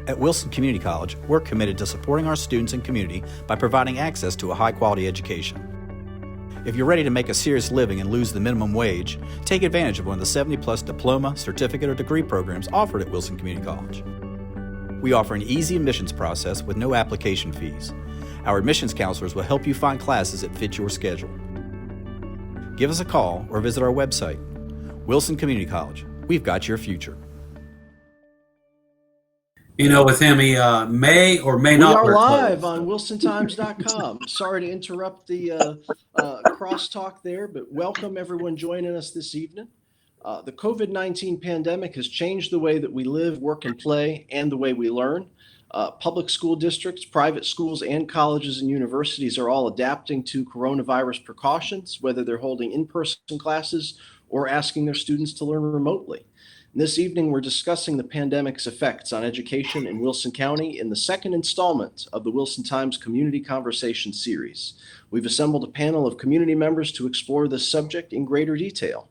At Wilson Community College, we're committed to supporting our students and community by providing access to a high-quality education. If you're ready to make a serious living and lose the minimum wage, take advantage of one of the 70-plus diploma, certificate, or degree programs offered at Wilson Community College. We offer an easy admissions process with no application fees. Our admissions counselors will help you find classes that fit your schedule. Give us a call or visit our website. Wilson Community College. We've got your future. You know, with him, he may or may not. We are live on wilsontimes.com. Sorry to interrupt the crosstalk there, but welcome everyone joining us this evening. The COVID-19 pandemic has changed the way that we live, work, and play, and the way we learn. Public school districts, private schools, and colleges and universities are all adapting to coronavirus precautions, whether they're holding in-person classes or asking their students to learn remotely. This evening, we're discussing the pandemic's effects on education in Wilson County in the second installment of the Wilson Times Community Conversation series. We've assembled a panel of community members to explore this subject in greater detail.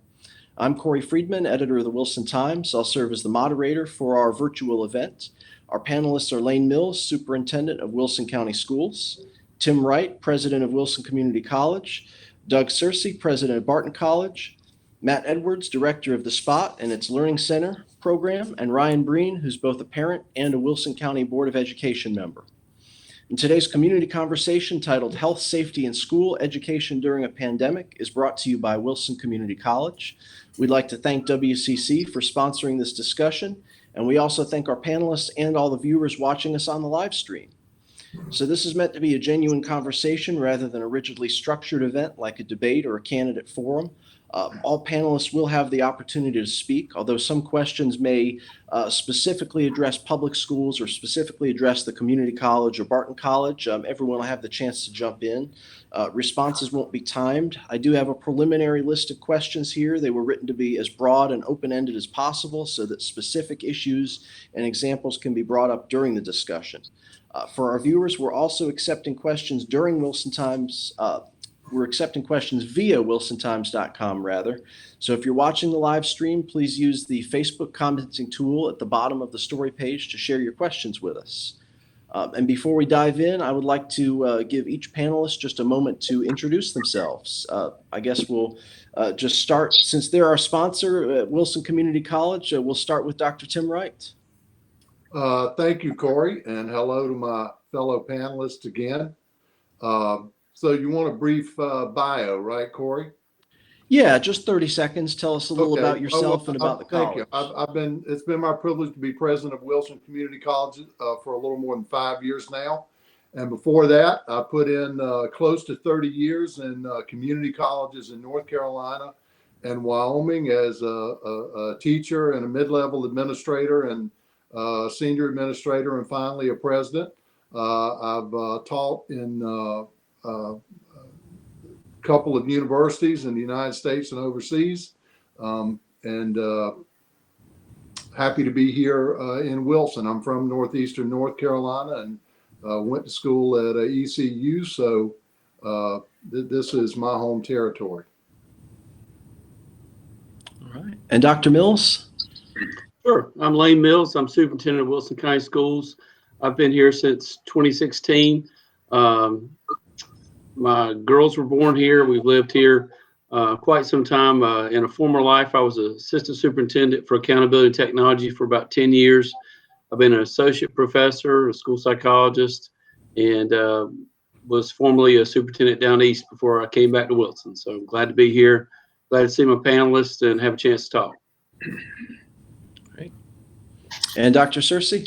I'm Corey Friedman, editor of the Wilson Times. I'll serve as the moderator for our virtual event. Our panelists are Lane Mills, superintendent of Wilson County Schools, Tim Wright, president of Wilson Community College, Doug Searcy, president of Barton College, Matt Edwards, director of the SPOT and its Learning Center program, and Ryan Breen, who's both a parent and a Wilson County Board of Education member. In today's community conversation titled Health, Safety, and School Education During a Pandemic is brought to you by Wilson Community College. We'd like to thank WCC for sponsoring this discussion, and we also thank our panelists and all the viewers watching us on the live stream. So this is meant to be a genuine conversation rather than a rigidly structured event like a debate or a candidate forum. All panelists will have the opportunity to speak, although some questions may specifically address public schools or specifically address the community college or Barton College. Everyone will have the chance to jump in. Responses won't be timed. I do have a preliminary list of questions here. They were written to be as broad and open-ended as possible so that specific issues and examples can be brought up during the discussion. For our viewers, we're also accepting questions during Wilson Times. We're accepting questions via wilsontimes.com rather. So if you're watching the live stream, please use the Facebook commenting tool at the bottom of the story page to share your questions with us. And before we dive in, I would like to give each panelist just a moment to introduce themselves. I guess we'll just start, since they're our sponsor at Wilson Community College, we'll start with Dr. Tim Wright. Thank you, Corey, and hello to my fellow panelists again. So you want a brief bio, right, Corey? Yeah, just 30 seconds. Tell us a little about yourself and about the college. Thank you. It's been my privilege to be president of Wilson Community College for a little more than 5 years now. And before that, I put in close to 30 years in community colleges in North Carolina and Wyoming as a teacher and a mid-level administrator and senior administrator and finally a president. I've taught in a couple of universities in the United States and overseas, and happy to be here in Wilson. I'm from northeastern North Carolina and went to school at ECU, so this is my home territory. All right. And Dr. Mills? Sure. I'm Lane Mills. I'm superintendent of Wilson County Schools. I've been here since 2016. My girls were born here. We've lived here quite some time. In a former life, I was an assistant superintendent for accountability technology for about 10 years. I've been an associate professor, a school psychologist, and was formerly a superintendent down east before I came back to Wilson. So I'm glad to be here. Glad to see my panelists and have a chance to talk. Great. And Dr. Searcy?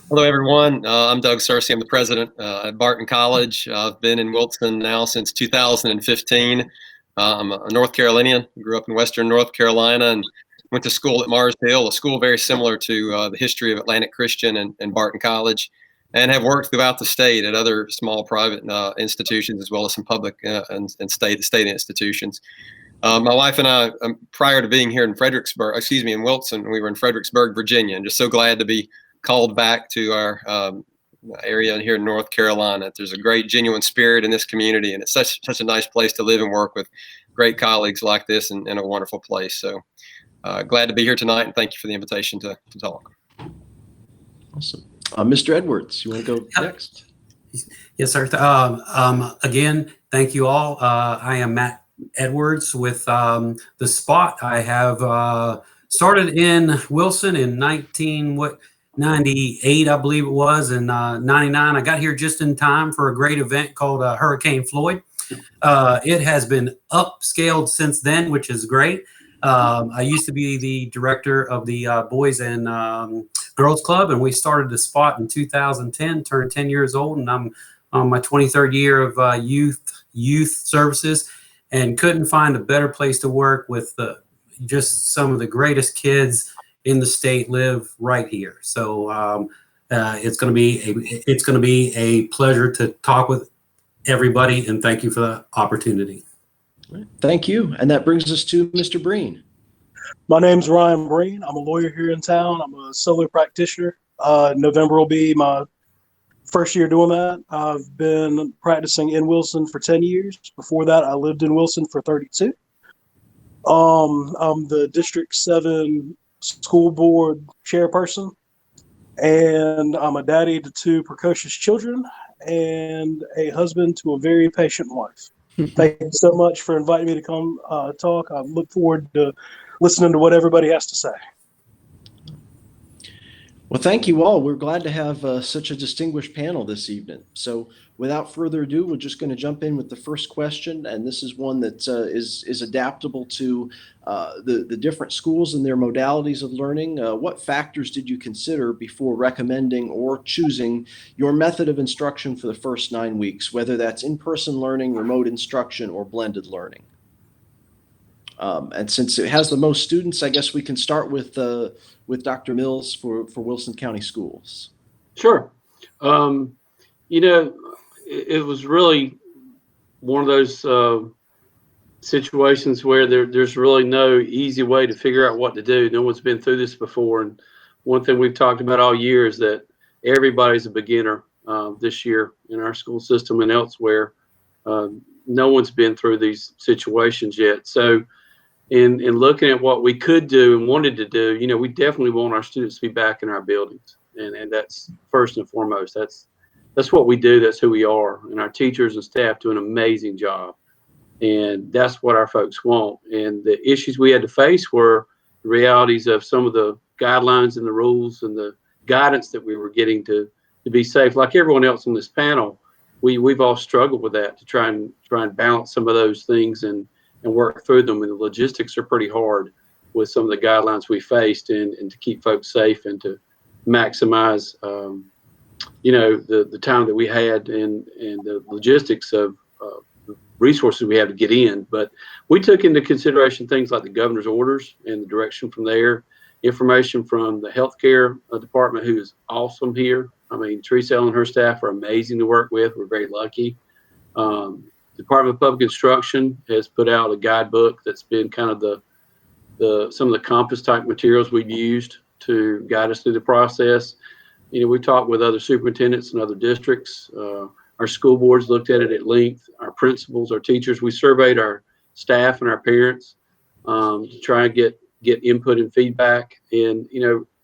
Hello, everyone. I'm Doug Searcy. I'm the president at Barton College. I've been in Wilson now since 2015. I'm a North Carolinian. Grew up in Western North Carolina and went to school at Mars Hill, a school very similar to the history of Atlantic Christian and Barton College, and have worked throughout the state at other small private institutions as well as some public and state institutions. My wife and I, prior to being here in in Wilson, we were in Fredericksburg, Virginia, and just so glad to be called back to our area here in North Carolina. There's a great, genuine spirit in this community, and it's such a nice place to live and work with great colleagues like this and a wonderful place. So glad to be here tonight, and thank you for the invitation to talk. Awesome. Mr. Edwards, you want to go next? Yes, sir. Again, thank you all. I am Matt Edwards with The Spot. I have started in Wilson in 1998, I believe it was, and 99. I got here just in time for a great event called Hurricane Floyd. It has been upscaled since then, which is great. I used to be the director of the Boys and Girls Club, and we started The Spot in 2010, turned 10 years old, and I'm on my 23rd year of youth services, and couldn't find a better place to work with just some of the greatest kids in the state live right here. So it's going to be a pleasure to talk with everybody, and thank you for the opportunity. Thank you. And that brings us to Mr. Breen. My name's Ryan Breen. I'm a lawyer here in town. I'm a solo practitioner. November will be my first year doing that. I've been practicing in Wilson for 10 years. Before that, I lived in Wilson for 32. I'm the District 7 school board chairperson, and I'm a daddy to 2 precocious children and a husband to a very patient wife. Thank you so much for inviting me to come talk. I look forward to listening to what everybody has to say. Well, thank you all. We're glad to have such a distinguished panel this evening. So without further ado, we're just going to jump in with the first question. And this is one that is adaptable to the different schools and their modalities of learning. What factors did you consider before recommending or choosing your method of instruction for the first 9 weeks, whether that's in-person learning, remote instruction, or blended learning? And since it has the most students, I guess we can start with Dr. Mills for Wilson County Schools. Sure. It was really one of those situations where there's really no easy way to figure out what to do. No one's been through this before. And one thing we've talked about all year is that everybody's a beginner this year in our school system and elsewhere. No one's been through these situations yet. So in looking at what we could do and wanted to do, we definitely want our students to be back in our buildings. And that's first and foremost. That's what we do. That's who we are. And our teachers and staff do an amazing job. And that's what our folks want. And the issues we had to face were the realities of some of the guidelines and the rules and the guidance that we were getting to be safe. Like everyone else on this panel, we've all struggled with that to try and balance some of those things and work through them. And the logistics are pretty hard with some of the guidelines we faced and to keep folks safe and to maximize, the time that we had and the logistics of resources we have to get in. But we took into consideration things like the governor's orders and the direction from there, information from the healthcare department, who is awesome here. I mean, Teresa and her staff are amazing to work with. We're very lucky. Department of Public Instruction has put out a guidebook that's been kind of some of the compass type materials we've used to guide us through the process. We talked with other superintendents and other districts. Our school boards looked at it at length. Our principals, our teachers, we surveyed our staff and our parents to try and get input and feedback. And,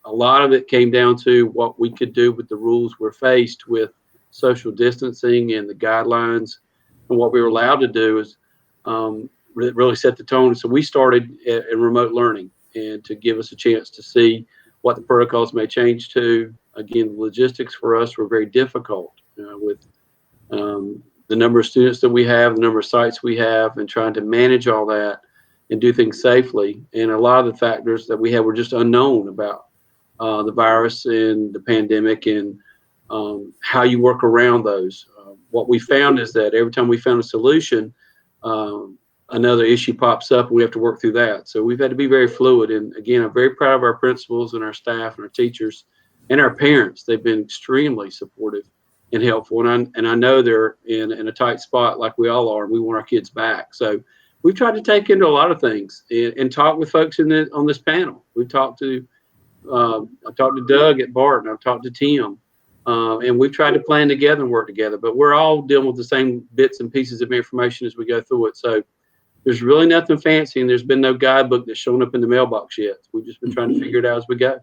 a lot of it came down to what we could do with the rules we're faced with, social distancing and the guidelines. And what we were allowed to do is really set the tone. So we started in remote learning, and to give us a chance to see what the protocols may change to. Again, the logistics for us were very difficult with the number of students that we have, the number of sites we have, and trying to manage all that and do things safely. And a lot of the factors that we had were just unknown about the virus and the pandemic and how you work around those. What we found is that every time we found a solution, another issue pops up and we have to work through that. So we've had to be very fluid. And again, I'm very proud of our principals and our staff and our teachers and our parents. They've been extremely supportive and helpful. And I know they're in a tight spot like we all are, and we want our kids back. So we've tried to take into a lot of things and talk with folks on this panel. We've talked to, I talked to Doug at Barton. I've talked to Tim. And we've tried to plan together and work together, but we're all dealing with the same bits and pieces of information as we go through it. So there's really nothing fancy, and there's been no guidebook that's shown up in the mailbox yet. We've just been trying to figure it out as we go.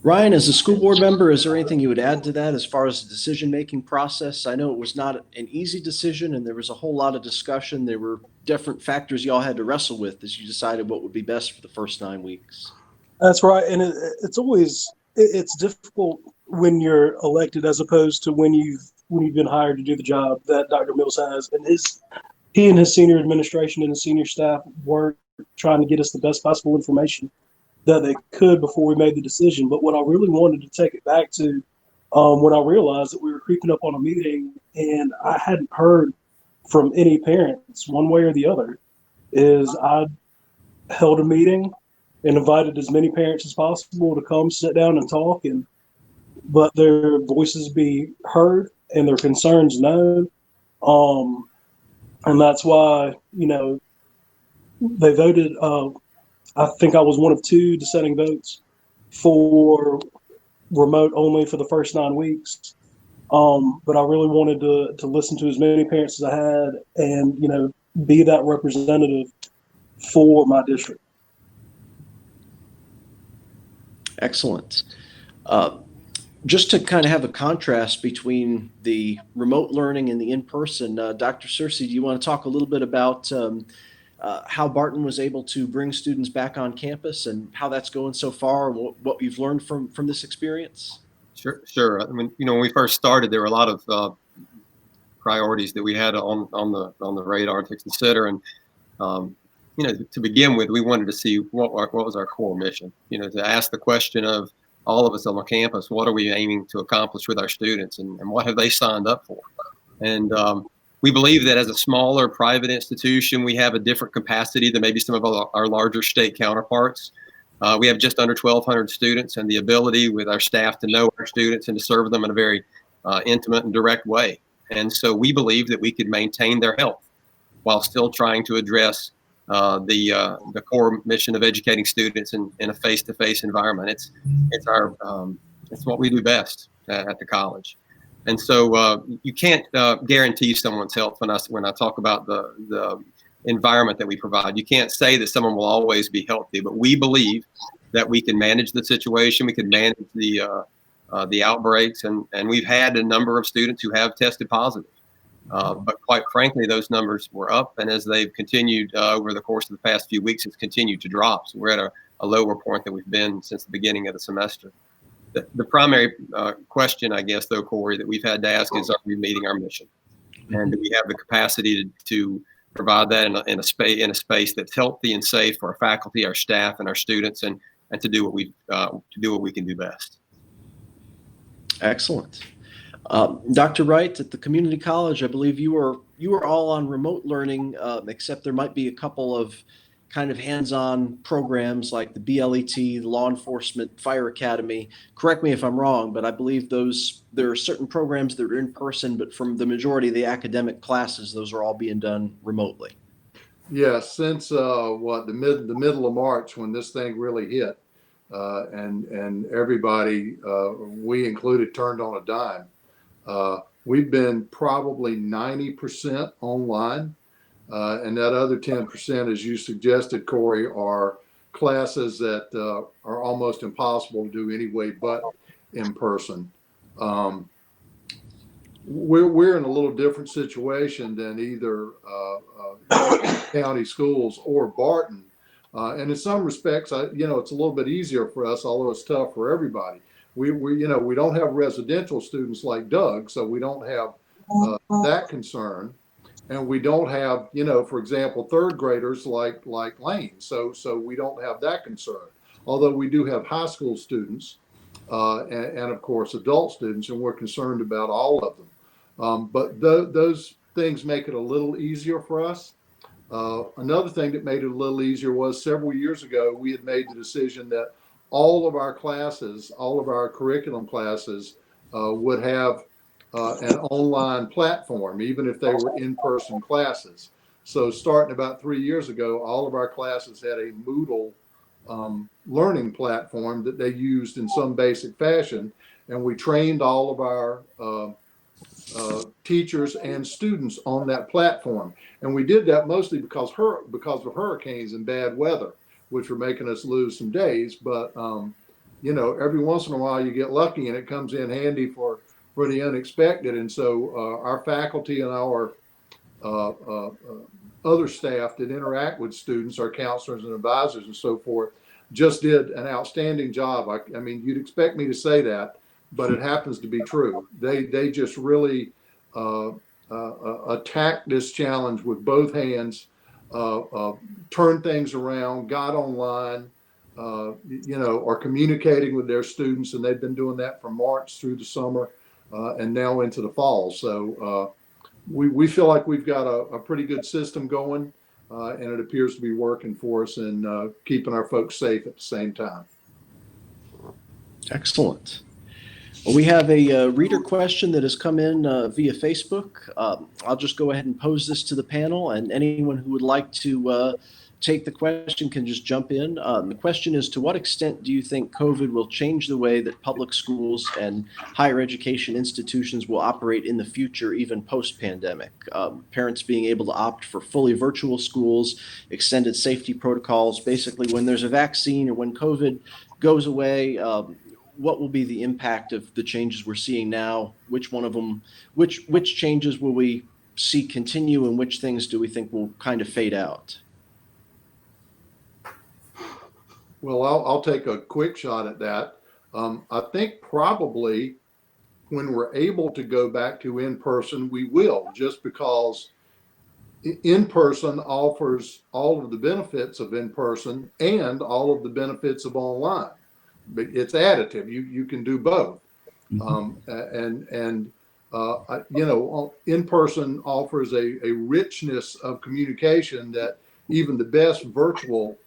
Ryan, as a school board member, is there anything you would add to that as far as the decision-making process? I know it was not an easy decision and there was a whole lot of discussion. There were different factors y'all had to wrestle with as you decided what would be best for the first 9 weeks. That's right. And it's always, it's difficult when you're elected as opposed to when you've been hired to do the job that Dr. Mills has. And he and his senior administration and his senior staff were trying to get us the best possible information that they could before we made the decision. But what I really wanted to take it back to, when I realized that we were creeping up on a meeting and I hadn't heard from any parents one way or the other, is I held a meeting and invited as many parents as possible to come sit down and talk and let their voices be heard and their concerns known. And that's why, they voted, I think I was one of 2 dissenting votes for remote only for the first 9 weeks. But I really wanted to listen to as many parents as I had and, be that representative for my district. Excellent. Just to kind of have a contrast between the remote learning and the in-person, Dr. Searcy, do you want to talk a little bit about how Barton was able to bring students back on campus and how that's going so far and what you've learned from this experience? Sure. I mean, when we first started, there were a lot of priorities that we had on the radar to consider, and to begin with, we wanted to see what was our core mission. To ask the question of all of us on the campus, what are we aiming to accomplish with our students, and what have they signed up for? And we believe that as a smaller private institution, we have a different capacity than maybe some of our larger state counterparts. We have just under 1,200 students, and the ability with our staff to know our students and to serve them in a very intimate and direct way. And so we believe that we could maintain their health while still trying to address the core mission of educating students in a face-to-face environment. It's what we do best at the college. And so you can't guarantee someone's health when I talk about the environment that we provide. You can't say that someone will always be healthy, but we believe that we can manage the situation. We can manage the outbreaks, and we've had a number of students who have tested positive. But quite frankly, those numbers were up, and as they've continued over the course of the past few weeks, it's continued to drop. So we're at a lower point than we've been since the beginning of the semester. The primary question, I guess, though, Corey, that we've had to ask is, are we meeting our mission? And do we have the capacity to provide that in a space that's healthy and safe for our faculty, our staff, and our students, and to do what we can do best? Excellent. Dr. Wright, at the community college, I believe you were all on remote learning, except there might be a couple of kind of hands-on programs like the BLET, the Law Enforcement Fire Academy. Correct me if I'm wrong, but I believe there are certain programs that are in person, but from the majority of the academic classes, those are all being done remotely. Yeah, since the middle of March, when this thing really hit, and everybody, we included, turned on a dime. We've been probably 90% online. And that other 10%, as you suggested, Corey, are classes that are almost impossible to do anyway but in person. We're in a little different situation than either county schools or Barton. And in some respects, it's a little bit easier for us, although it's tough for everybody. We don't have residential students like Doug, so we don't have that concern. And we don't have, for example, third graders like Lane. So we don't have that concern. Although we do have high school students and of course adult students, and we're concerned about all of them. But those things make it a little easier for us. Another thing that made it a little easier was several years ago, we had made the decision that all of our classes, all of our curriculum classes would have an online platform, even if they were in-person classes. So starting about 3 years ago, all of our classes had a Moodle learning platform that they used in some basic fashion. And we trained all of our teachers and students on that platform. And we did that mostly because of hurricanes and bad weather, which were making us lose some days. But every once in a while you get lucky and it comes in handy for the unexpected. And so our faculty and our other staff that interact with students, our counselors and advisors and so forth, just did an outstanding job. I mean, you'd expect me to say that, but it happens to be true. They just really attacked this challenge with both hands, turned things around, got online, are communicating with their students, and they've been doing that from March through the summer and now into the fall. So we feel like we've got a pretty good system going, and it appears to be working for us and keeping our folks safe at the same time. Excellent. Well, we have a reader question that has come in via Facebook. I'll just go ahead and pose this to the panel, and anyone who would like to take the question can just jump in. The question is, to what extent do you think COVID will change the way that public schools and higher education institutions will operate in the future, even post-pandemic? Parents being able to opt for fully virtual schools, extended safety protocols, basically when there's a vaccine or when COVID goes away, what will be the impact of the changes we're seeing now? Which one of them, which changes will we see continue, and which things do we think will kind of fade out? Well, I'll take a quick shot at that. I think probably when we're able to go back to in-person, we will, just because in-person offers all of the benefits of in-person and all of the benefits of online. But it's additive. You can do both. In-person offers a richness of communication that even the best virtual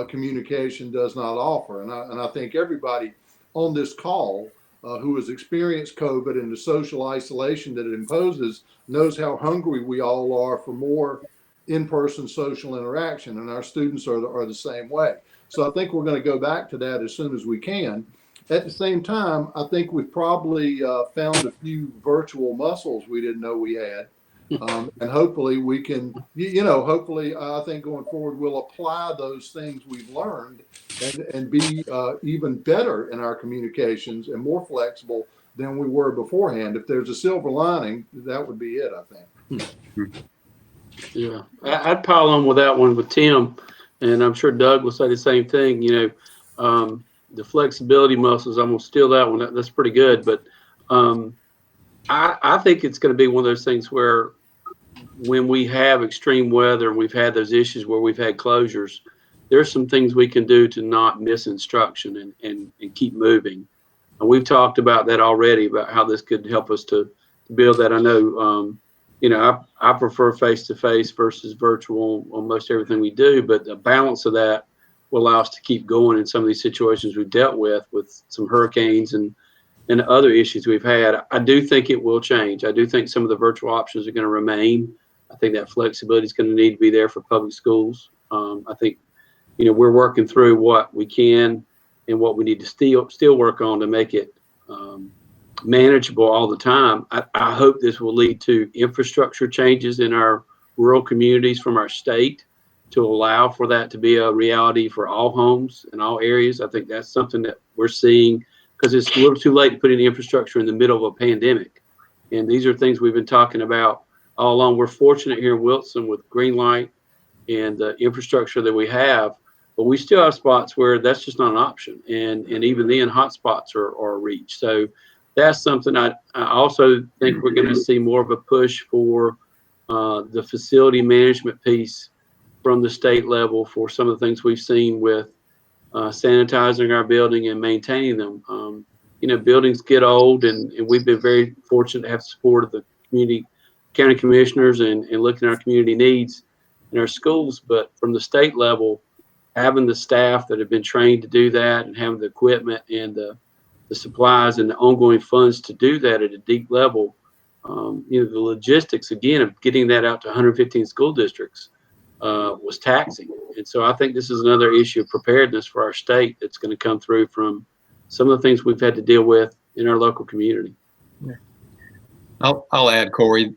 communication does not offer. And I think everybody on this call who has experienced COVID and the social isolation that it imposes knows how hungry we all are for more in-person social interaction, and our students are the same way. So I think we're going to go back to that as soon as we can. At the same time, I think we've probably found a few virtual muscles we didn't know we had. And hopefully we can, hopefully I think going forward, we'll apply those things we've learned and be even better in our communications and more flexible than we were beforehand. If there's a silver lining, that would be it, I think. Yeah, I'd pile on with that one with Tim, and I'm sure Doug will say the same thing. The flexibility muscles, I'm going to steal that one. That's pretty good. But I think it's going to be one of those things where when we have extreme weather and we've had those issues where we've had closures, there's some things we can do to not miss instruction and keep moving. And we've talked about that already, about how this could help us to build that. I know, I prefer face-to-face versus virtual on most everything we do, but the balance of that will allow us to keep going in some of these situations we've dealt with some hurricanes and other issues we've had. I do think it will change. I do think some of the virtual options are going to remain. I think that flexibility is going to need to be there for public schools. I think, we're working through what we can and what we need to still work on to make it manageable all the time. I hope this will lead to infrastructure changes in our rural communities from our state to allow for that to be a reality for all homes in all areas. I think that's something that we're seeing, because it's a little too late to put in infrastructure in the middle of a pandemic. And these are things we've been talking about all along. We're fortunate here in Wilson with green light and the infrastructure that we have, but we still have spots where that's just not an option. And even then, hot spots are reached. So that's something I also think we're going to see more of a push for the facility management piece from the state level for some of the things we've seen with sanitizing our building and maintaining them. Buildings get old, and we've been very fortunate to have support of the county commissioners and looking at our community needs in our schools. But from the state level, having the staff that have been trained to do that and having the equipment and the supplies and the ongoing funds to do that at a deep level, the logistics, again, of getting that out to 115 school districts was taxing. And so I think this is another issue of preparedness for our state that's going to come through from some of the things we've had to deal with in our local community. I'll add, Corey,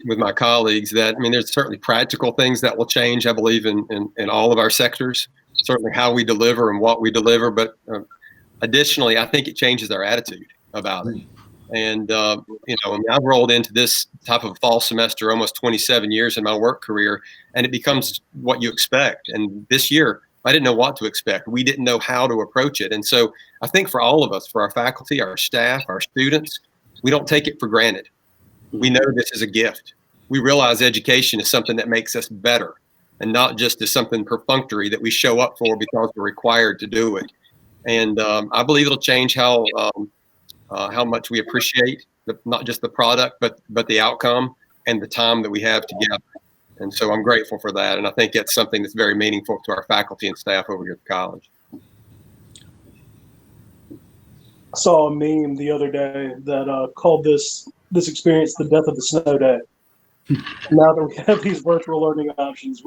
with my colleagues that, I mean, there's certainly practical things that will change, I believe, in all of our sectors, certainly how we deliver and what we deliver. But additionally, I think it changes our attitude about it. And, I mean, I've rolled into this type of fall semester almost 27 years in my work career, and it becomes what you expect. And this year, I didn't know what to expect. We didn't know how to approach it. And so I think for all of us, for our faculty, our staff, our students, we don't take it for granted. We know this is a gift. We realize education is something that makes us better and not just as something perfunctory that we show up for because we're required to do it. And I believe it'll change how much we appreciate not just the product, but the outcome and the time that we have together. And so I'm grateful for that. And I think it's something that's very meaningful to our faculty and staff over here at the college. I saw a meme the other day that called this experience the death of the snow day. Now that we have these virtual learning options,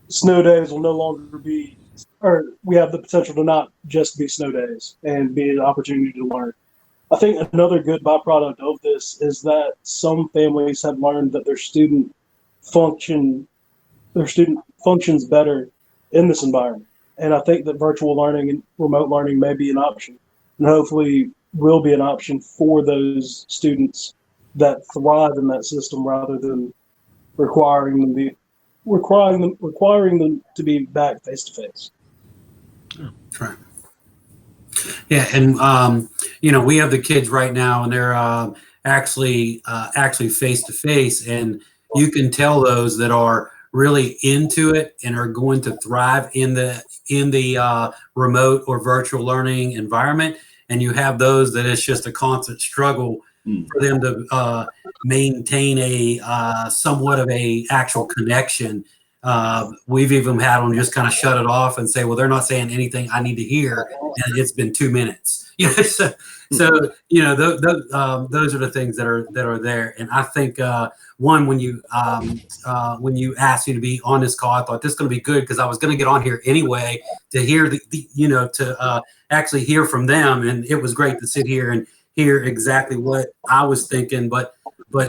snow days will no longer be, or we have the potential to not just be snow days and be an opportunity to learn. I think another good byproduct of this is that some families have learned that their student functions better in this environment. And I think that virtual learning and remote learning may be an option, and hopefully will be an option for those students that thrive in that system rather than requiring them to be back face to face. Right. Yeah, and we have the kids right now, and they're actually face to face, and you can tell those that are really into it and are going to thrive in the remote or virtual learning environment, and you have those that it's just a constant struggle for them to maintain a somewhat of a actual connection. We've even had them just kind of shut it off and say, well, they're not saying anything I need to hear, and it's been 2 minutes. Those are the things that are there. And I think when you asked me to be on this call, I thought this is going to be good because I was going to get on here anyway to hear to actually hear from them, and it was great to sit here and hear exactly what I was thinking, but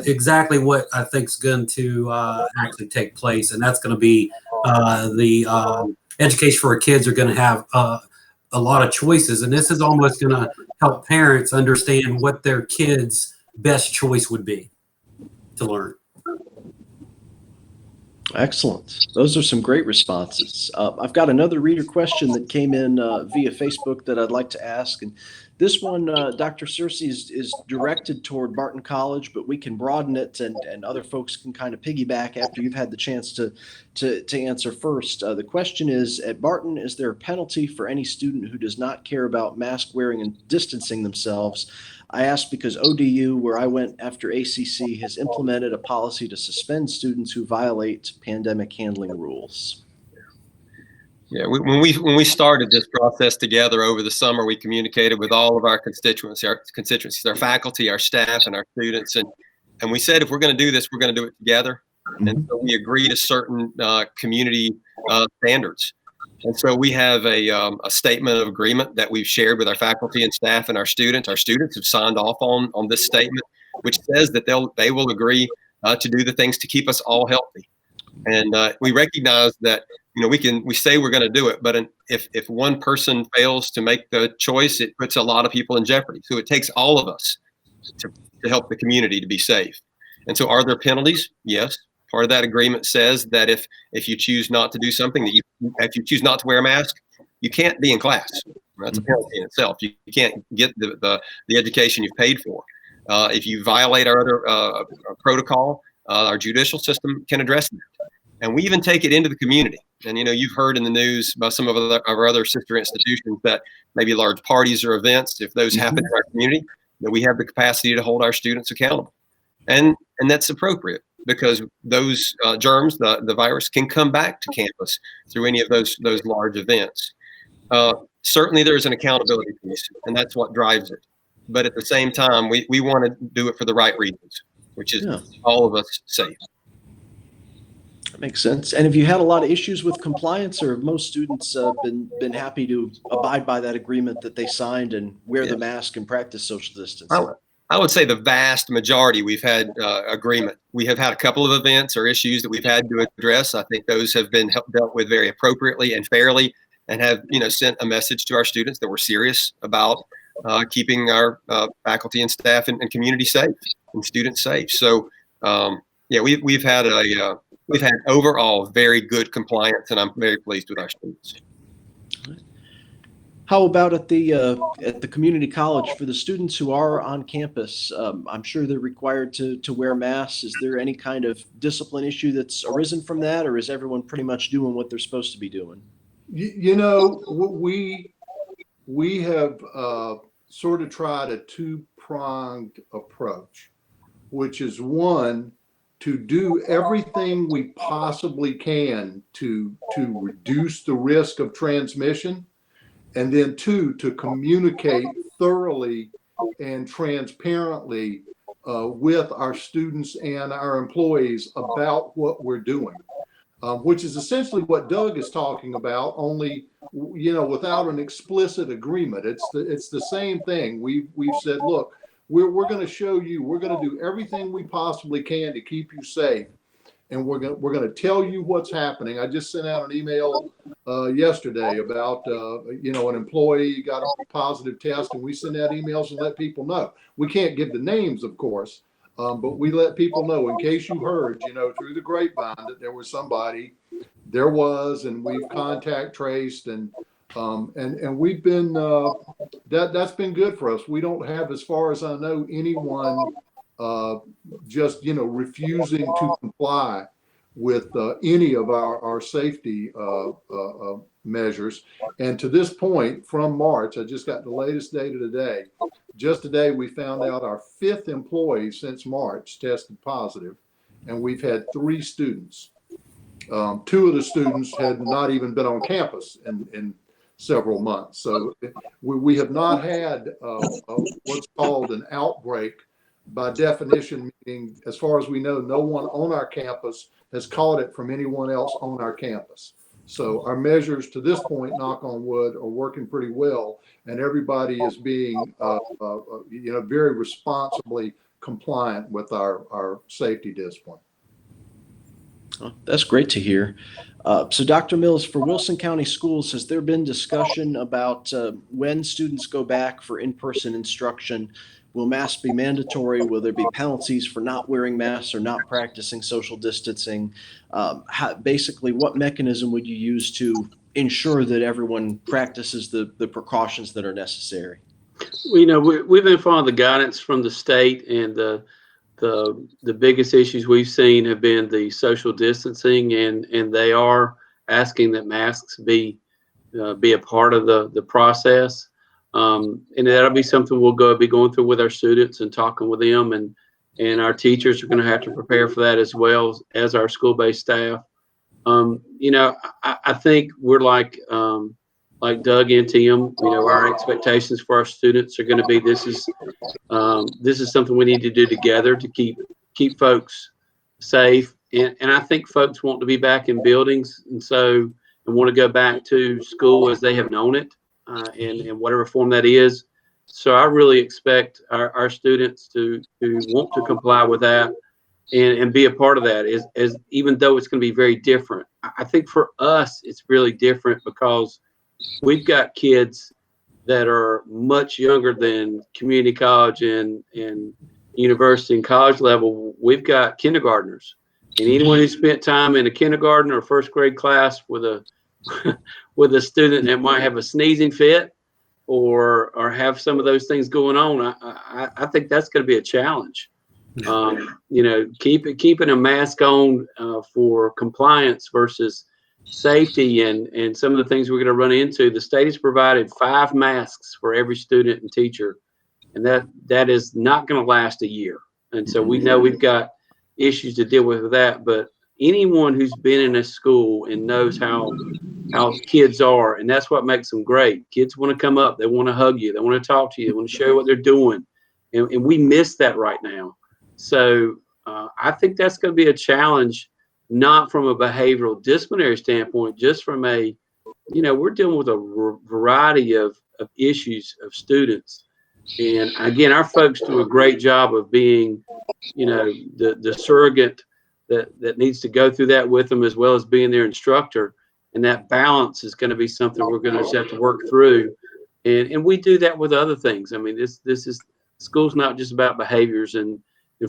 exactly what I think is going to actually take place, and that's going to be the education for our kids are going to have a lot of choices, and this is almost going to help parents understand what their kids' best choice would be to learn. Excellent. Those are some great responses. I've got another reader question that came in via Facebook that I'd like to ask. And this one, Dr. Searcy, is directed toward Barton College, but we can broaden it and other folks can kind of piggyback after you've had the chance to answer first. The question is, at Barton, is there a penalty for any student who does not care about mask wearing and distancing themselves? I asked because ODU, where I went after ACC, has implemented a policy to suspend students who violate pandemic handling rules. Yeah, when we started this process together over the summer, we communicated with all of our constituencies, our faculty, our staff, and our students, and we said if we're going to do this, we're going to do it together. And so we agreed to certain community standards. And so we have a statement of agreement that we've shared with our faculty and staff and our students. Our students have signed off on this statement, which says that they will agree to do the things to keep us all healthy. And we recognize that we say we're going to do it, but if one person fails to make the choice, it puts a lot of people in jeopardy. So it takes all of us to help the community to be safe. And so, are there penalties? Yes. Part of that agreement says that if you choose not to do something, if you choose not to wear a mask, you can't be in class. That's a penalty in itself. You can't get the education you've paid for. If you violate our other protocol, our judicial system can address that. And we even take it into the community. And you've heard in the news by some of our other sister institutions that maybe large parties or events, if those happen in our community, that we have the capacity to hold our students accountable. And that's appropriate, because those germs, the virus, can come back to campus through any of those large events. Certainly there's an accountability piece, and that's what drives it. But at the same time, we want to do it for the right reasons, which is all of us safe. That makes sense. And have you had a lot of issues with compliance, or have most students been happy to abide by that agreement that they signed and wear the mask and practice social distancing? I would say the vast majority we've had agreement. We have had a couple of events or issues that we've had to address. I think those have been dealt with very appropriately and fairly, and have sent a message to our students that we're serious about keeping our faculty and staff and community safe and students safe. So yeah, we've had overall very good compliance, and I'm very pleased with our students. How about at the community college for the students who are on campus? I'm sure they're required to wear masks. Is there any kind of discipline issue that's arisen from that, or is everyone pretty much doing what they're supposed to be doing? We have sort of tried a two-pronged approach, which is one, to do everything we possibly can to reduce the risk of transmission, and then two, to communicate thoroughly and transparently with our students and our employees about what we're doing, which is essentially what Doug is talking about, only without an explicit agreement. It's the same thing. We've said, look, we're going to show you, we're going to do everything we possibly can to keep you safe, and we're going to tell you what's happening. I just sent out an email yesterday about an employee got a positive test, and we send out emails and let people know. We can't give the names, of course, but we let people know in case you heard, through the grapevine that there was somebody. There was, and we've contact traced, and we've been that's been good for us. We don't have, as far as I know, anyone just refusing to comply with any of our safety measures. And to this point, from March, I just got the latest data today. Just today, we found out our 5th employee since March tested positive, and we've had 3 students. 2 of the students had not even been on campus in several months. So we have not had what's called an outbreak. By definition, meaning, as far as we know, no one on our campus has caught it from anyone else on our campus. So our measures to this point, knock on wood, are working pretty well, and everybody is being, very responsibly compliant with our safety discipline. Oh, that's great to hear. So Dr. Mills, for Wilson County Schools, has there been discussion about when students go back for in-person instruction? Will masks be mandatory? Will there be penalties for not wearing masks or not practicing social distancing? Basically, what mechanism would you use to ensure that everyone practices the precautions that are necessary? We've been following the guidance from the state, and the biggest issues we've seen have been the social distancing, and they are asking that masks be a part of the process. And that'll be something we'll be going through with our students and talking with them, and our teachers are going to have to prepare for that as well as our school-based staff. I think we're like Doug and Tim. Our expectations for our students are going to be this is something we need to do together to keep folks safe, and I think folks want to be back in buildings and want to go back to school as they have known it. In whatever form that is. So I really expect our students to want to comply with that and be a part of that, as even though it's going to be very different. I think for us, it's really different because we've got kids that are much younger than community college and university and college level. We've got kindergartners, and anyone who spent time in a kindergarten or first grade class with a student that might have a sneezing fit or have some of those things going on, I think that's going to be a challenge. Keeping a mask on for compliance versus safety and some of the things we're going to run into. The state has provided 5 masks for every student and teacher, and that is not going to last a year. And so we know we've got issues to deal with that, but anyone who's been in a school and knows how kids are, and that's what makes them great. Kids want to come up, they want to hug you, they want to talk to you, they want to show you what they're doing, and we miss that right now. So I think that's going to be a challenge, not from a behavioral disciplinary standpoint, just from we're dealing with a variety of issues of students And again, our folks do a great job of being, the surrogate that needs to go through that with them, as well as being their instructor. And that balance is going to be something we're going to just have to work through. And we do that with other things. I mean, this is school's not just about behaviors and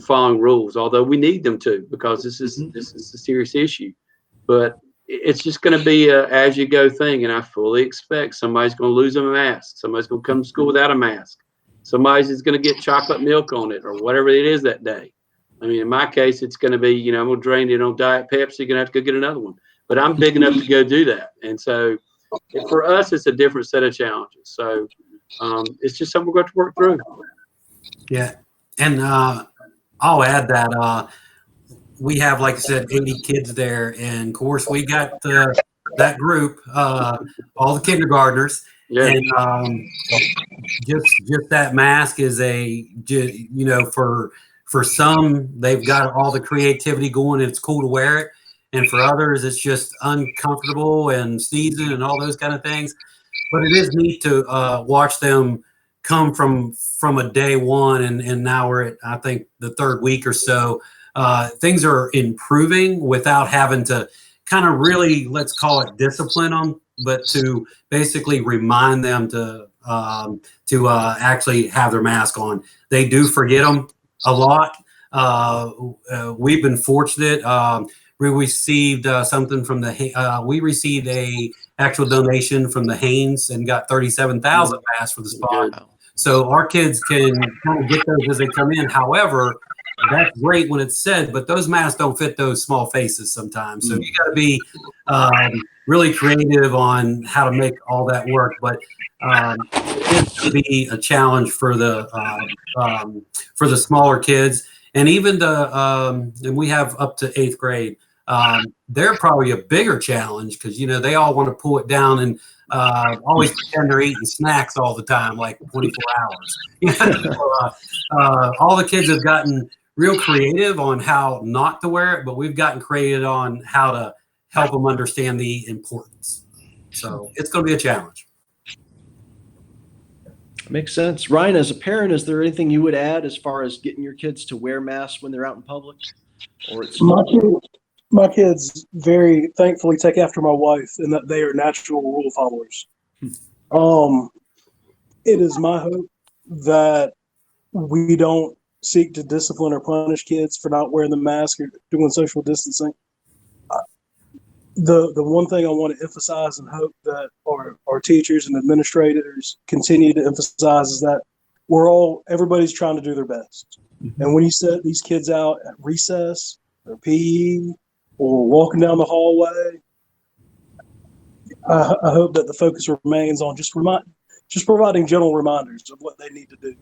following rules, although we need them to, because this is a serious issue. But it's just going to be a as you go thing. And I fully expect somebody's going to lose a mask. Somebody's going to come to school without a mask. Somebody's is going to get chocolate milk on it or whatever it is that day. I mean, in my case, it's going to be, I'm going to drain it on Diet Pepsi. You're going to have to go get another one. But I'm big enough to go do that. And so for us, it's a different set of challenges. So it's just something we're going to work through. Yeah. And I'll add that we have, like I said, 80 kids there. And of course, we got that group, all the kindergartners. Yeah. And just that mask is for some, they've got all the creativity going and it's cool to wear it. And for others, it's just uncomfortable and sneezing and all those kind of things. But it is neat to watch them come from a day one, and now we're at, I think, the third week or so. Things are improving without having to kind of really, let's call it discipline them, but to basically remind them to actually have their mask on. They do forget them a lot. We've been fortunate. We received something from we received a actual donation from the Haynes and got 37,000 masks for the spot. Good. So our kids can kind of get those as they come in. However, that's great when it's said, but those masks don't fit those small faces sometimes. So you got to be really creative on how to make all that work. But it's going to be a challenge for the smaller kids, and even and we have up to 8th grade. They're probably a bigger challenge because they all want to pull it down and always pretend they're eating snacks all the time, like 24 hours. All the kids have gotten real creative on how not to wear it, but we've gotten creative on how to help them understand the importance. So it's going to be a challenge. Makes sense. Ryan, as a parent, is there anything you would add as far as getting your kids to wear masks when they're out in public? Or it's my kids very thankfully take after my wife in that they are natural rule followers. It is my hope that we don't seek to discipline or punish kids for not wearing the mask or doing social distancing. The one thing I want to emphasize and hope that our teachers and administrators continue to emphasize is that everybody's trying to do their best. Mm-hmm. And when you set these kids out at recess or PE or walking down the hallway, I hope that the focus remains on just providing gentle reminders of what they need to do,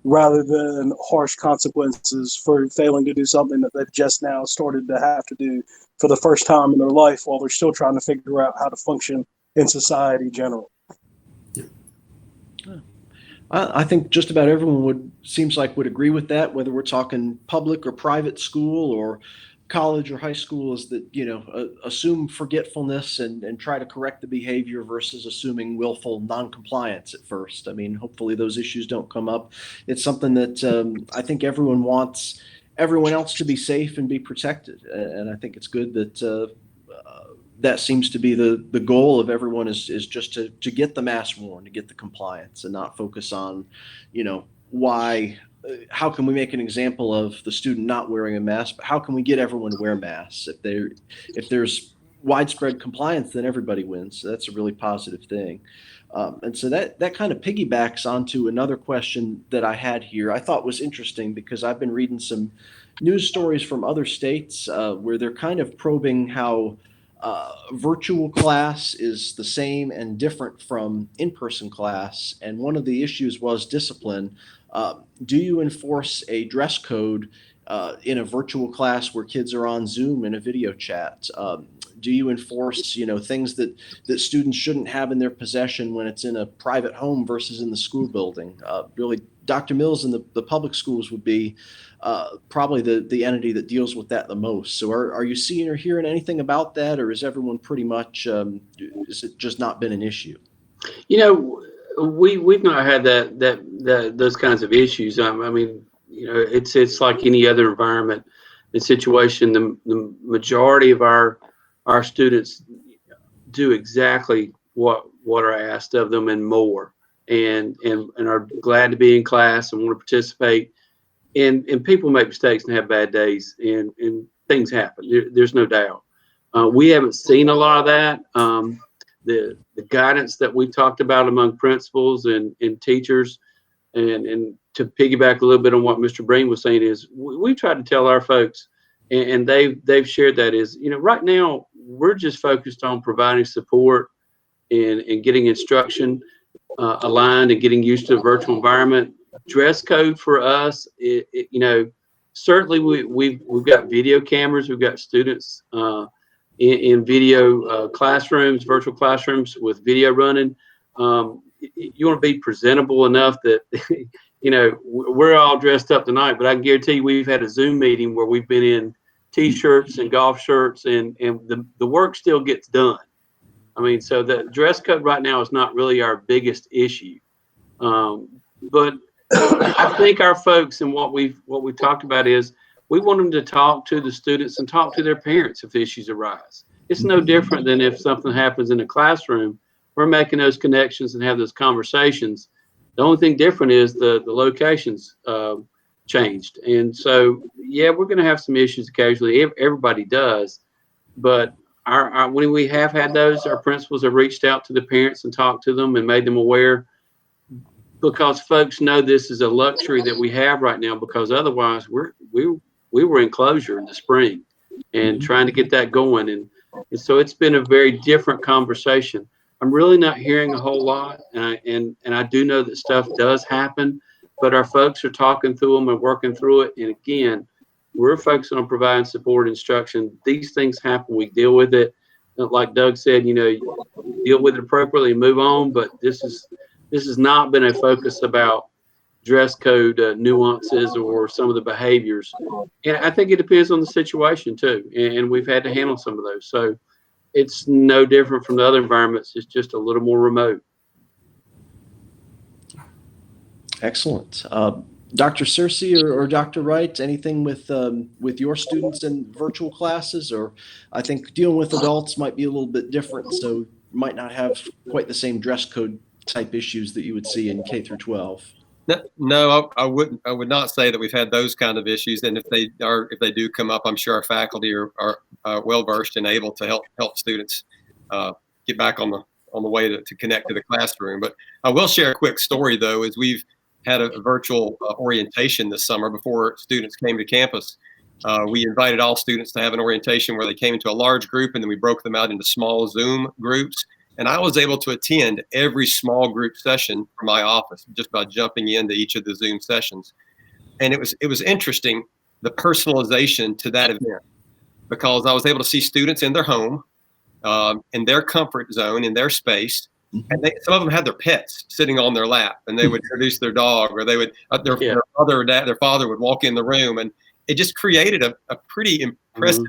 rather than harsh consequences for failing to do something that they've just now started to have to do for the first time in their life while they're still trying to figure out how to function in society generally. I think just about everyone would agree with that, whether we're talking public or private school or college or high school, is that, assume forgetfulness and try to correct the behavior versus assuming willful noncompliance at first. I mean, hopefully those issues don't come up. It's something that I think everyone wants everyone else to be safe and be protected. And I think it's good that that seems to be the goal of everyone is just to get the mask worn, to get the compliance and not focus on, why. How can we make an example of the student not wearing a mask? But how can we get everyone to wear masks? If there's widespread compliance, then everybody wins. So that's a really positive thing. And so that kind of piggybacks onto another question that I had here. I thought was interesting because I've been reading some news stories from other states where they're kind of probing how virtual class is the same and different from in-person class. And one of the issues was discipline. Do you enforce a dress code in a virtual class where kids are on Zoom in a video chat? Do you enforce, things that students shouldn't have in their possession when it's in a private home versus in the school building? Really, Dr. Mills and the public schools would be probably the entity that deals with that the most. So are you seeing or hearing anything about that, or is everyone pretty much, has it just not been an issue? we've not had those kinds of issues. I mean, it's like any other environment and situation. The majority of our students do exactly what are asked of them and more, and are glad to be in class and want to participate. And people make mistakes and have bad days, and things happen. There's no doubt. We haven't seen a lot of that. The guidance that we talked about among principals and teachers, and to piggyback a little bit on what Mr. Breen was saying, is we try to tell our folks, and they've shared that, is, right now we're just focused on providing support and getting instruction aligned and getting used to a virtual environment. Dress code for us, certainly we've got video cameras, we've got students in video classrooms, virtual classrooms with video running. You want to be presentable enough that we're all dressed up tonight, but I can guarantee you we've had a Zoom meeting where we've been in t-shirts and golf shirts, and the work still gets done. I mean, so the dress code right now is not really our biggest issue. But I think our folks, and what we've talked about, is we want them to talk to the students and talk to their parents if issues arise. It's no different than if something happens in a classroom. We're making those connections and have those conversations. The only thing different is the locations changed. And so, yeah, we're going to have some issues occasionally. Everybody does. But when we have had those, our principals have reached out to the parents and talked to them and made them aware, because folks know this is a luxury that we have right now, because otherwise we were in closure in the spring and trying to get that going. And so it's been a very different conversation. I'm really not hearing a whole lot. And I do know that stuff does happen, but our folks are talking through them and working through it. And again, we're focusing on providing support, instruction. These things happen, we deal with it. Like Doug said, deal with it appropriately and move on. But this has not been a focus about dress code nuances or some of the behaviors. And I think it depends on the situation too. And we've had to handle some of those. So it's no different from the other environments. It's just a little more remote. Excellent. Dr. Searcy or Dr. Wright, anything with your students in virtual classes? Or I think dealing with adults might be a little bit different, so might not have quite the same dress code type issues that you would see in K through 12. No, I would not say that we've had those kind of issues. And if they do come up, I'm sure our faculty are well versed and able to help students get back on the way to connect to the classroom. But I will share a quick story though, is we've had a virtual orientation this summer before students came to campus. We invited all students to have an orientation where they came into a large group, and then we broke them out into small Zoom groups. And I was able to attend every small group session from my office just by jumping into each of the Zoom sessions. And it was interesting, the personalization to that event, because I was able to see students in their home, in their comfort zone, in their space. And some of them had their pets sitting on their lap, and they would introduce their dog, or they would their mother or dad, their father would walk in the room, and it just created a pretty impressive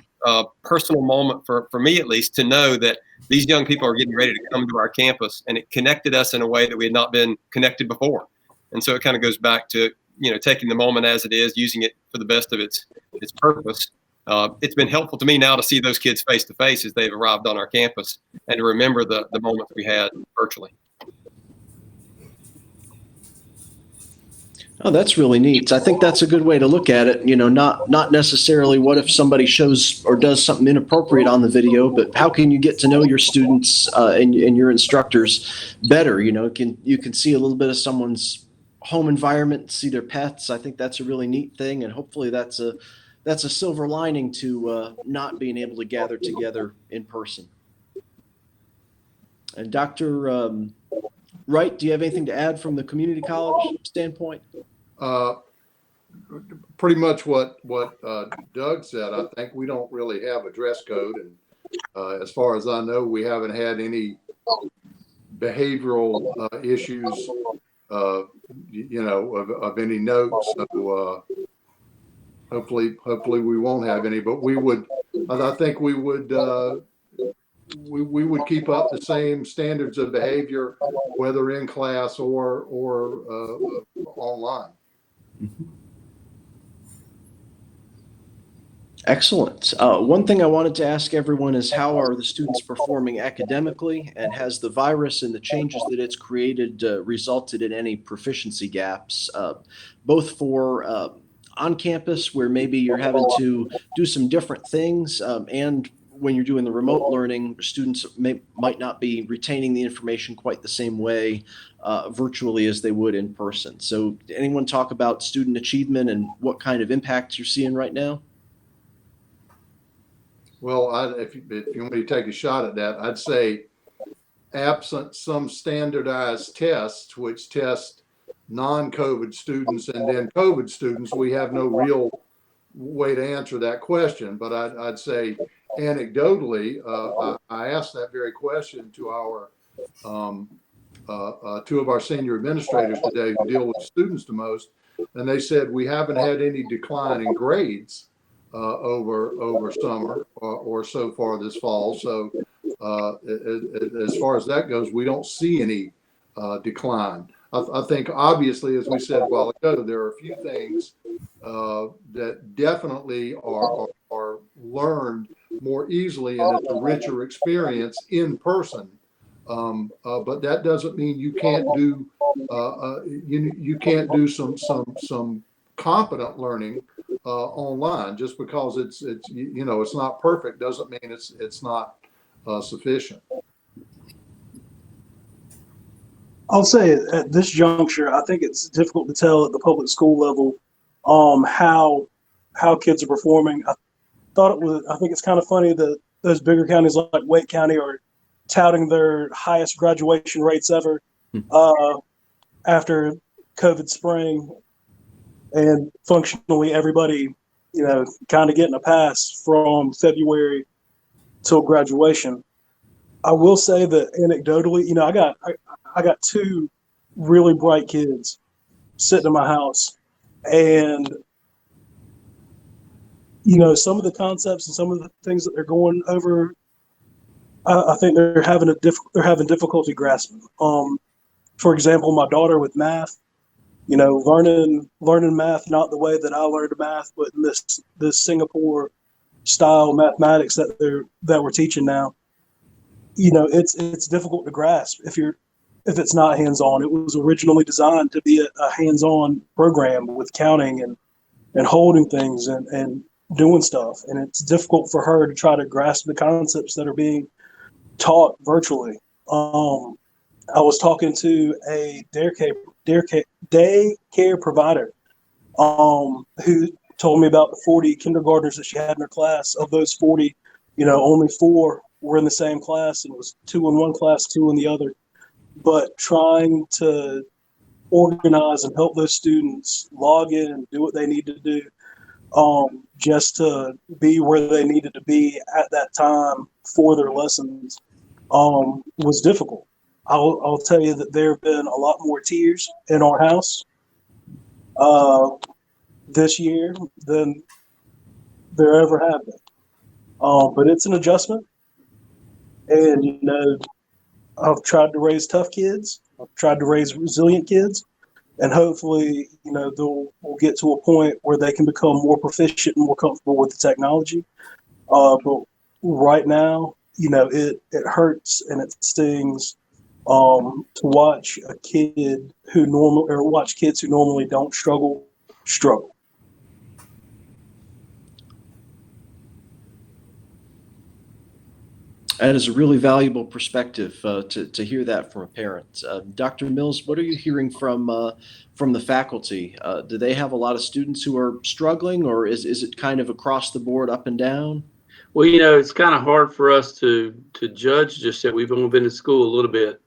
personal moment for me, at least, to know that these young people are getting ready to come to our campus, and it connected us in a way that we had not been connected before. And so it kind of goes back to taking the moment as it is, using it for the best of its purpose. It's been helpful to me now to see those kids face to face as they've arrived on our campus, and to remember the moments we had virtually. Oh, that's really neat. I think that's a good way to look at it. Not necessarily what if somebody shows or does something inappropriate on the video, but how can you get to know your students and your instructors better? You can see a little bit of someone's home environment, see their pets. I think that's a really neat thing, and hopefully that's a silver lining to not being able to gather together in person. And Dr. Wright, do you have anything to add from the community college standpoint? Pretty much what Doug said. I think we don't really have a dress code, and as far as I know, we haven't had any behavioral issues, of any note. So hopefully we won't have any. But I think we would we would keep up the same standards of behavior, whether in class or online. Excellent. One thing I wanted to ask everyone is how are the students performing academically, and has the virus and the changes that it's created resulted in any proficiency gaps, both for on campus where maybe you're having to do some different things, and when you're doing the remote learning, students might not be retaining the information quite the same way virtually as they would in person. So anyone talk about student achievement and what kind of impacts you're seeing right now? Well, if you want me to take a shot at that, I'd say absent some standardized tests, which test non-COVID students and then COVID students, we have no real way to answer that question. But I'd say anecdotally, I asked that very question to our two of our senior administrators today who deal with students the most, and they said we haven't had any decline in grades over summer or so far this fall. So as far as that goes, we don't see any decline. I think obviously, as we said a while ago, there are a few things that definitely are learned more easily and it's a richer experience in person. But that doesn't mean you can't do you can't do some competent learning online. Just because it's it's not perfect doesn't mean it's not sufficient. I'll say at this juncture, I think it's difficult to tell at the public school level how kids are performing. I think it's kind of funny that those bigger counties like Wake County are touting their highest graduation rates ever after COVID spring, and functionally everybody, kind of getting a pass from February till graduation. I will say that anecdotally, I got two really bright kids sitting in my house, and some of the concepts and some of the things that they're going over, I think they're having difficulty grasping. For example, my daughter with math, learning math not the way that I learned math, but in this Singapore style mathematics that we're teaching now. It's difficult to grasp if it's not hands-on. It was originally designed to be a hands-on program with counting and holding things and doing stuff. And it's difficult for her to try to grasp the concepts that are being taught virtually. I was talking to a daycare provider who told me about the 40 kindergartners that she had in her class. Of those 40, only 4 were in the same class, and it was 2 in one class, 2 in the other. But trying to organize and help those students log in and do what they need to do, just to be where they needed to be at that time for their lessons, was difficult. I'll tell you that there have been a lot more tears in our house this year than there ever have been. But it's an adjustment. And, I've tried to raise tough kids. I've tried to raise resilient kids. And hopefully, we'll get to a point where they can become more proficient and more comfortable with the technology. But right now, it hurts and it stings to watch kids who normally don't struggle. That is a really valuable perspective to hear that from a parent. Dr. Mills, what are you hearing from the faculty? Do they have a lot of students who are struggling, or is it kind of across the board, up and down? Well, it's kind of hard for us to judge just yet. We've only been in school a little bit,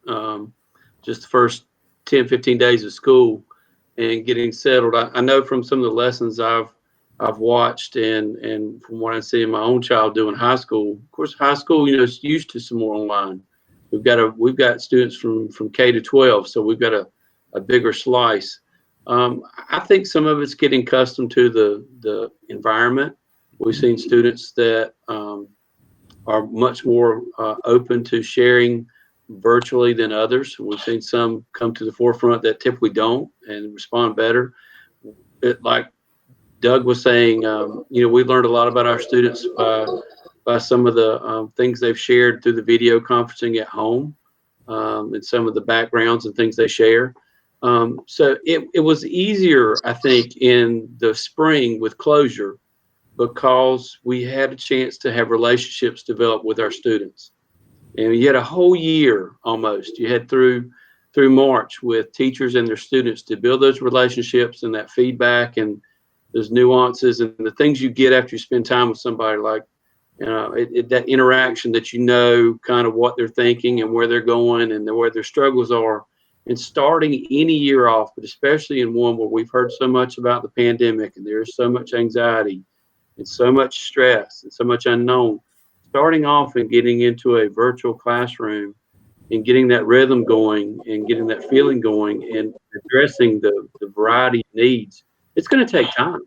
just the first 10, 15 days of school and getting settled. I know from some of the lessons I've watched and from what I see in my own child doing high school. Of course, high school, is used to some more online. We've got students from K to 12, so we've got a bigger slice. I think some of it's getting accustomed to the environment. We've seen students that are much more open to sharing virtually than others. We've seen some come to the forefront that typically don't and respond better. Like Doug was saying, we learned a lot about our students by some of the things they've shared through the video conferencing at home, and some of the backgrounds and things they share. So it was easier, I think, in the spring with closure because we had a chance to have relationships develop with our students. And you had a whole year almost. You had through March with teachers and their students to build those relationships and that feedback and those nuances and the things you get after you spend time with somebody, like that interaction that kind of what they're thinking and where they're going and where their struggles are. And starting any year off, but especially in one where we've heard so much about the pandemic and there's so much anxiety and so much stress and so much unknown, starting off and getting into a virtual classroom and getting that rhythm going and getting that feeling going and addressing the variety of needs, it's going to take time.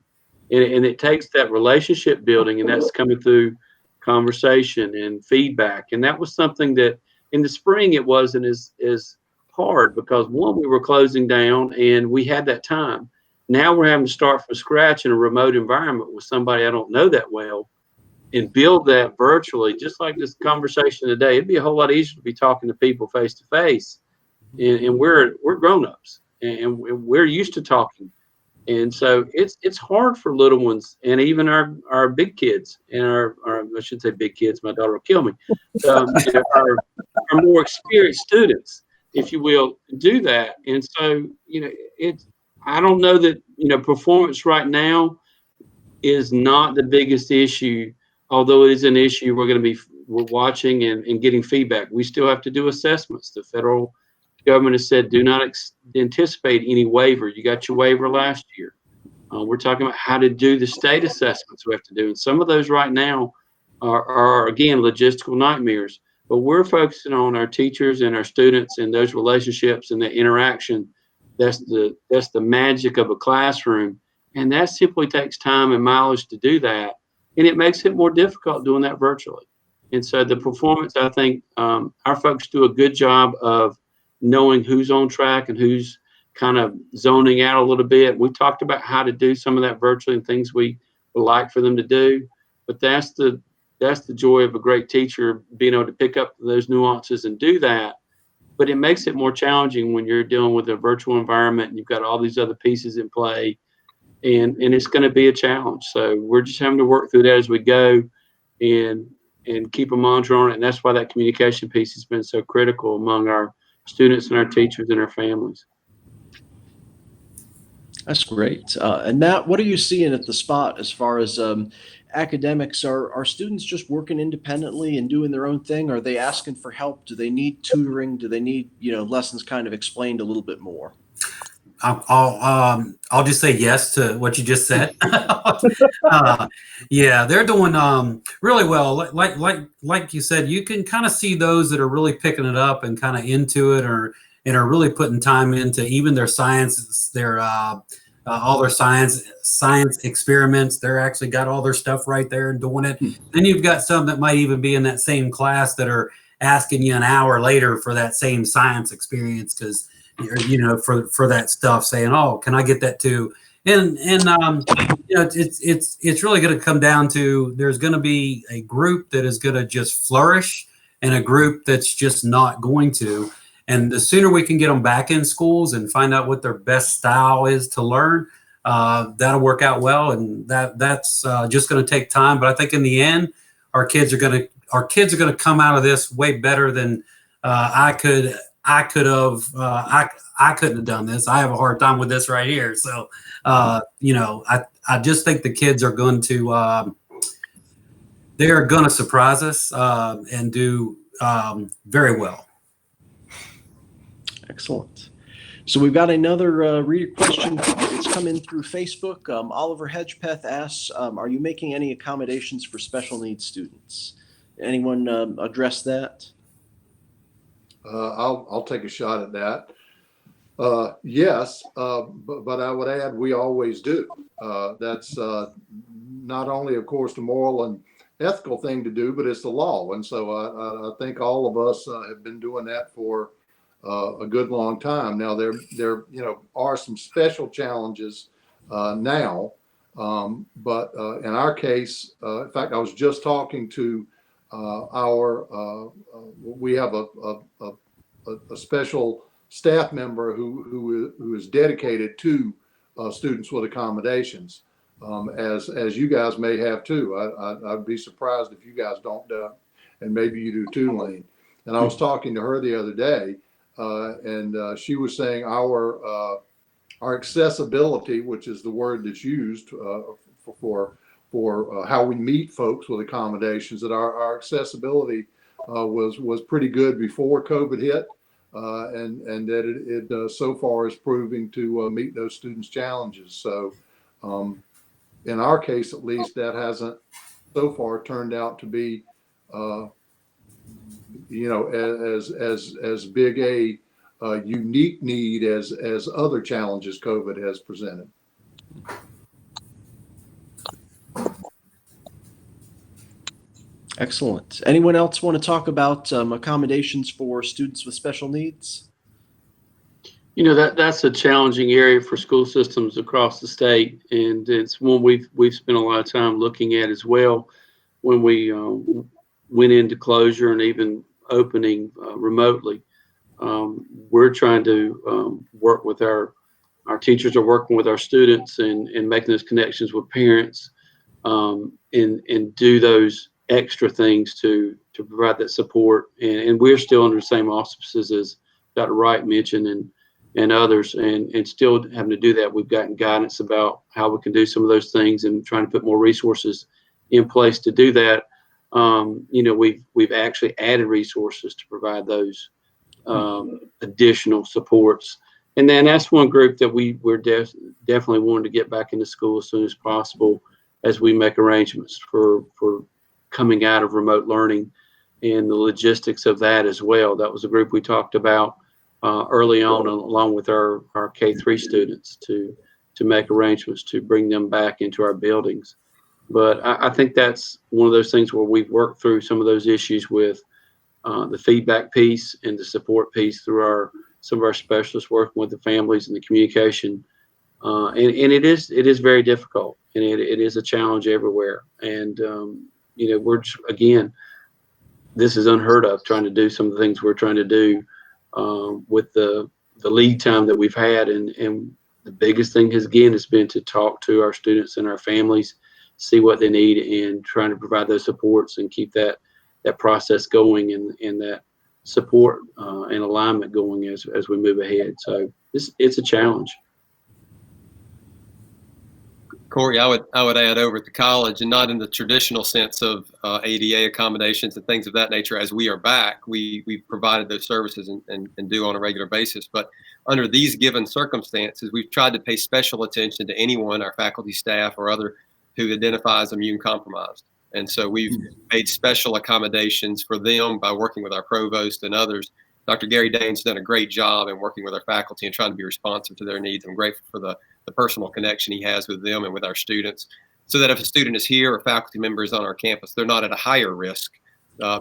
And it takes that relationship building, and that's coming through conversation and feedback. And that was something that in the spring it wasn't as hard because, one, we were closing down and we had that time. Now we're having to start from scratch in a remote environment with somebody I don't know that well and build that virtually, just like this conversation today. It'd be a whole lot easier to be talking to people face to face, and we're grown-ups and we're used to talking. And so it's hard for little ones and even our big kids and our I should say big kids, my daughter will kill me. Our more experienced students, if you will, do that. And so, I don't know that, performance right now is not the biggest issue, although it is an issue we're watching and getting feedback. We still have to do assessments. The federal government has said, do not anticipate any waiver. You got your waiver last year. We're talking about how to do the state assessments we have to do. And some of those right now are again, logistical nightmares. But we're focusing on our teachers and our students and those relationships and the interaction. That's the magic of a classroom. And that simply takes time and mileage to do that. And it makes it more difficult doing that virtually. And so the performance, I think our folks do a good job of knowing who's on track and who's kind of zoning out a little bit. We talked about how to do some of that virtually and things we would like for them to do. But that's the joy of a great teacher, being able to pick up those nuances and do that. But it makes it more challenging when you're dealing with a virtual environment and you've got all these other pieces in play, and it's going to be a challenge. So we're just having to work through that as we go and keep a monitor on it. And that's why that communication piece has been so critical among our students and our teachers and our families. That's great. And Matt, what are you seeing at the spot as far as academics? Are students just working independently and doing their own thing? Are they asking for help? Do they need tutoring? Do they need, lessons kind of explained a little bit more? I'll just say yes to what you just said. Yeah, they're doing really well. Like you said, you can kind of see those that are really picking it up and kind of into it, and are really putting time into even their science, all their science experiments. They're actually got all their stuff right there and doing it. Then you've got some that might even be in that same class that are asking you an hour later for that same science experience because for that stuff, saying, "Oh, can I get that too?" And it's really going to come down to there's going to be a group that is going to just flourish and a group that's just not going to. And the sooner we can get them back in schools and find out what their best style is to learn, that'll work out well. And that's just going to take time. But I think in the end, our kids are going to come out of this way better than I couldn't have done this. I have a hard time with this right here. So, I just think the kids are going to, they're going to surprise us and do very well. Excellent. So we've got another reader question. It's come in through Facebook. Oliver Hedgepeth asks, are you making any accommodations for special needs students? Anyone address that? I'll take a shot at that. Yes, but I would add we always do. That's not only, of course, the moral ethical thing to do, but it's the law. And so I think all of us have been doing that for a good long time. Now there are some special challenges now, but in our case, in fact, I was just talking to we have a special staff member who is dedicated to students with accommodations, as you guys may have too. I'd be surprised if you guys don't, and maybe you do too, Lane. And I was talking to her the other day, and she was saying our accessibility, which is the word that's used for how we meet folks with accommodations, that our accessibility was pretty good before COVID hit, and that it so far is proving to meet those students' challenges. So in our case, at least, that hasn't so far turned out to be as big a unique need as other challenges COVID has presented. Excellent. Anyone else want to talk about accommodations for students with special needs? That's a challenging area for school systems across the state, and it's one we've spent a lot of time looking at as well. When we went into closure and even opening remotely, we're trying to work with our teachers are working with our students and making those connections with parents, and do those extra things to provide that support. And we're still under the same auspices as Dr. Wright mentioned and others, and still having to do that. We've gotten guidance about how we can do some of those things and trying to put more resources in place to do that. We've actually added resources to provide those additional supports. And then that's one group that we're definitely wanting to get back into school as soon as possible, as we make arrangements for coming out of remote learning and the logistics of that as well. That was a group we talked about early on, along with our K-3 students, to make arrangements to bring them back into our buildings. But I think that's one of those things where we've worked through some of those issues with the feedback piece and the support piece through some of our specialists working with the families and the communication. And it is very difficult, and it is a challenge everywhere. And we're just, again, this is unheard of, trying to do some of the things we're trying to do with the lead time that we've had. And the biggest thing has been to talk to our students and our families, see what they need, and trying to provide those supports and keep that process going and that support and alignment going as we move ahead. So it's a challenge. Corey, I would add, over at the college, and not in the traditional sense of ADA accommodations and things of that nature, as we are back, we provided those services and do on a regular basis. But under these given circumstances, we've tried to pay special attention to anyone, our faculty, staff, or other, who identifies immune compromised. And so we've made special accommodations for them by working with our provost and others. Dr. Gary Dane's done a great job in working with our faculty and trying to be responsive to their needs. I'm grateful for the personal connection he has with them and with our students, so that if a student is here or faculty member is on our campus, they're not at a higher risk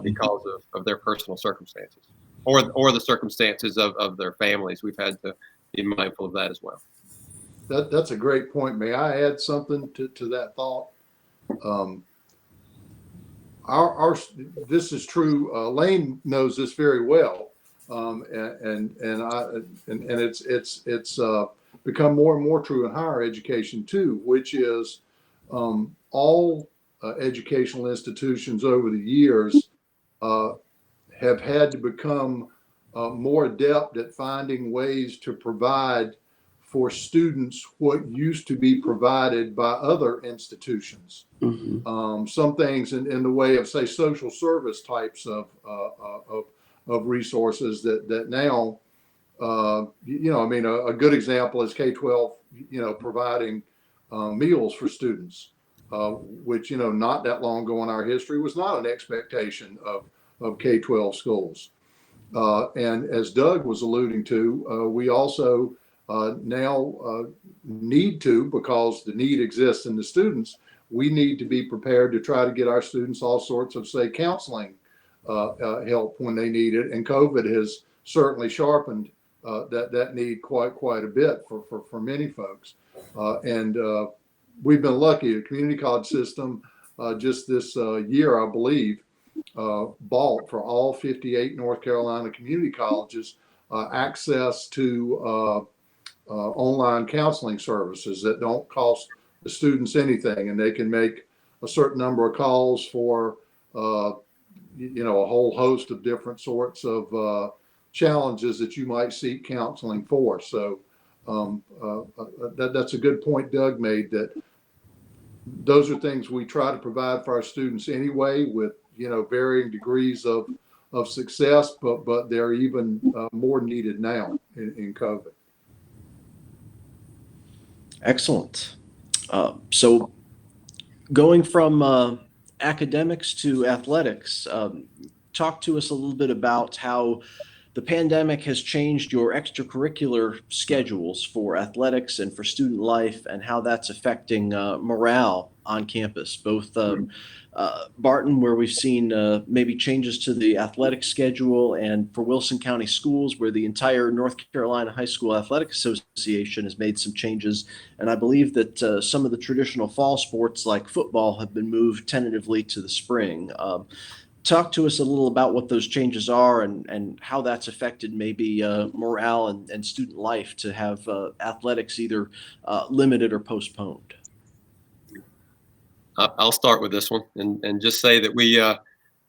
because of their personal circumstances or the circumstances of their families. We've had to be mindful of that as well. That's a great point. May I add something to that thought? This is true. Lane knows this very well, and it's become more and more true in higher education too, which is all educational institutions over the years have had to become more adept at finding ways to provide for students what used to be provided by other institutions. Mm-hmm. Some things in the way of, say, social service types of resources that now, a good example is K-12, providing meals for students, which, not that long ago in our history was not an expectation of K-12 schools. And as Doug was alluding to, we also now need to, because the need exists in the students, we need to be prepared to try to get our students all sorts of, say, counseling help when they need it. And COVID has certainly sharpened that need quite a bit for many folks. And we've been lucky. The community college system just this year, I believe, bought for all 58 North Carolina community colleges access to online counseling services that don't cost the students anything, and they can make a certain number of calls for a whole host of different sorts of challenges that you might seek counseling for. So that's a good point Doug made, that those are things we try to provide for our students anyway, with varying degrees of success, but they're even more needed now in COVID. Excellent. So going from academics to athletics, talk to us a little bit about how the pandemic has changed your extracurricular schedules for athletics and for student life, and how that's affecting morale on campus, both Barton, where we've seen maybe changes to the athletic schedule, and for Wilson County Schools, where the entire North Carolina High School Athletic Association has made some changes. And I believe that some of the traditional fall sports like football have been moved tentatively to the spring. Talk to us a little about what those changes are, and how that's affected maybe morale and student life to have athletics either limited or postponed. I'll start with this one and just say that we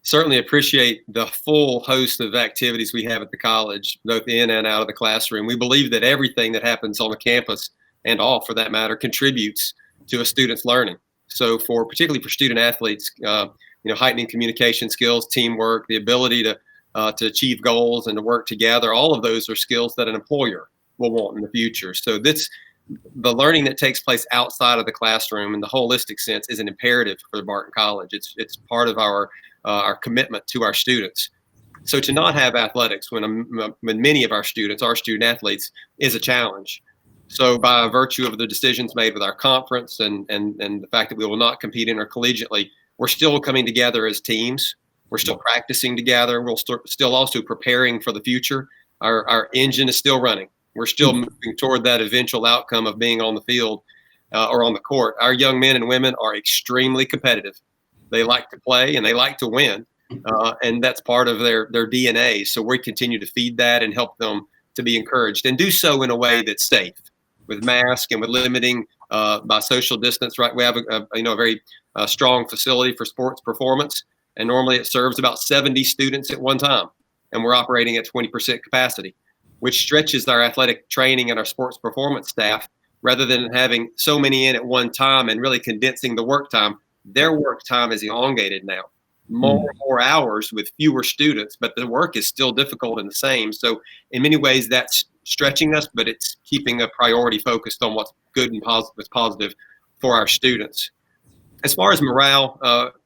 certainly appreciate the full host of activities we have at the college, both in and out of the classroom. We believe that everything that happens on the campus, and all for that matter, contributes to a student's learning. So particularly for student athletes, heightening communication skills, teamwork, the ability to achieve goals and to work together, all of those are skills that an employer will want in the future. So the learning that takes place outside of the classroom in the holistic sense is an imperative for Barton College. It's part of our commitment to our students. So to not have athletics when many of our students, our student athletes, is a challenge. So by virtue of the decisions made with our conference and the fact that we will not compete intercollegiately, we're still coming together as teams. We're still practicing together. We'll still also preparing for the future. Our engine is still running. We're still moving toward that eventual outcome of being on the field or on the court. Our young men and women are extremely competitive. They like to play and they like to win, and that's part of their DNA. So we continue to feed that and help them to be encouraged, and do so in a way that's safe, with masks and with limiting by social distance. Right, we have a very strong facility for sports performance, and normally it serves about 70 students at one time, and we're operating at 20% capacity, which stretches our athletic training and our sports performance staff. Rather than having so many in at one time and really condensing the work time, their work time is elongated now. More hours with fewer students, but the work is still difficult and the same. So in many ways, that's stretching us, but it's keeping a priority focused on what's good and positive for our students. As far as morale,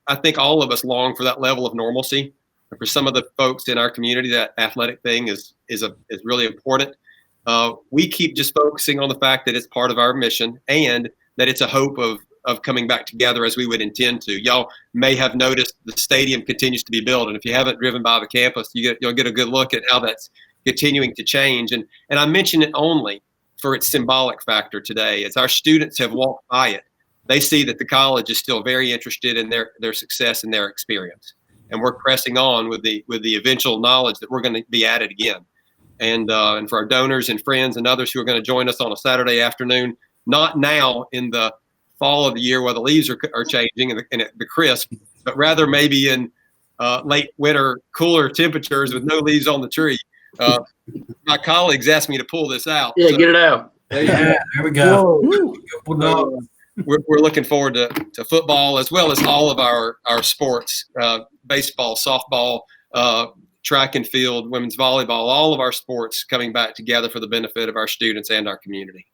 I think all of us long for that level of normalcy. And for some of the folks in our community, that athletic thing is really important. We keep just focusing on the fact that it's part of our mission, and that it's a hope of coming back together as we would intend to. Y'all may have noticed the stadium continues to be built, and if you haven't driven by the campus, you'll get a good look at how that's continuing to change. And I mention it only for its symbolic factor today. As our students have walked by it, they see that the college is still very interested in their success and their experience. And we're pressing on with the eventual knowledge that we're going to be at it again. And for our donors and friends and others who are going to join us on a Saturday afternoon, not now in the fall of the year where the leaves are changing and the crisp, but rather maybe in late winter, cooler temperatures with no leaves on the tree. My colleagues asked me to pull this out. Yeah, so get it out. There we go. We're looking forward to football, as well as all of our sports, baseball, softball, track and field, women's volleyball, all of our sports coming back together for the benefit of our students and our community.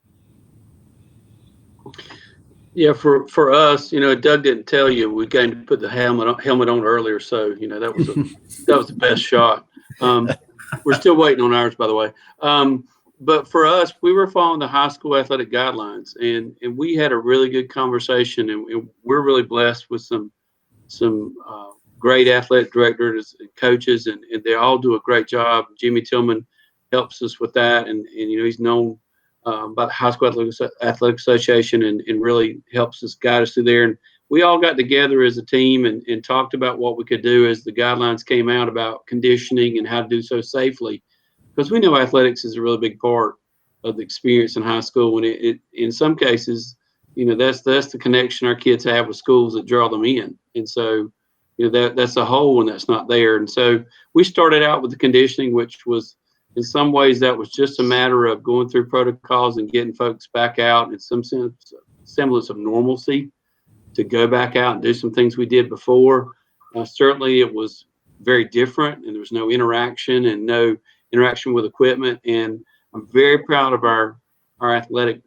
Yeah, for us, Doug didn't tell you we came to put the helmet on earlier, so that was the best shot. We're still waiting on ours, by the way. but for us, we were following the high school athletic guidelines, and we had a really good conversation, and we're really blessed with some great athletic directors and coaches, and they all do a great job. Jimmy Tillman helps us with that, and he's known by the High School Athletic Association, and really helps us guide us through there. And we all got together as a team and talked about what we could do as the guidelines came out about conditioning and how to do so safely, because we know athletics is a really big part of the experience in high school. When it in some cases, that's the connection our kids have with schools that draw them in, and so that's a hole when that's not there. And so we started out with the conditioning, which was, in some ways, that was just a matter of going through protocols and getting folks back out in some semblance of normalcy to go back out and do some things we did before. Certainly it was very different, and there was no interaction with equipment. And I'm very proud of our athletic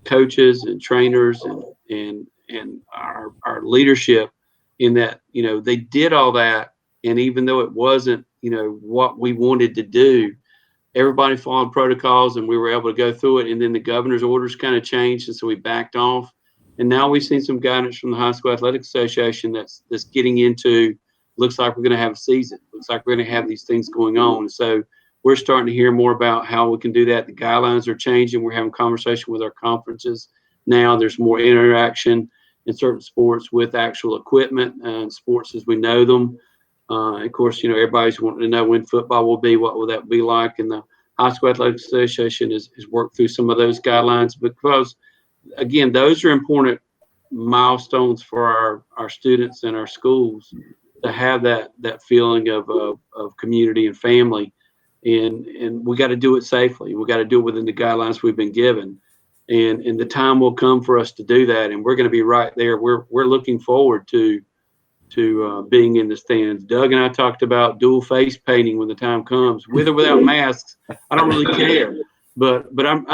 coaches and trainers and our leadership, in that they did all that, and even though it wasn't what we wanted to do, everybody followed protocols, and we were able to go through it. And then the governor's orders kind of changed, and so we backed off. And now we've seen some guidance from the High School Athletic Association that's getting into, looks like we're going to have a season, looks like we're going to have these things going on. So we're starting to hear more about how we can do that. The guidelines are changing. We're having conversation with our conferences now. There's more interaction in certain sports with actual equipment and sports as we know them. Of course, everybody's wanting to know when football will be, what will that be like? And the High School Athletic Association has worked through some of those guidelines, because, again, those are important milestones for our students and our schools to have that feeling of community and family. And we got to do it safely. We got to do it within the guidelines we've been given. And the time will come for us to do that, and we're going to be right there. We're looking forward to being in the stands. Doug and I talked about dual face painting when the time comes, with or without masks. I don't really care, but I'm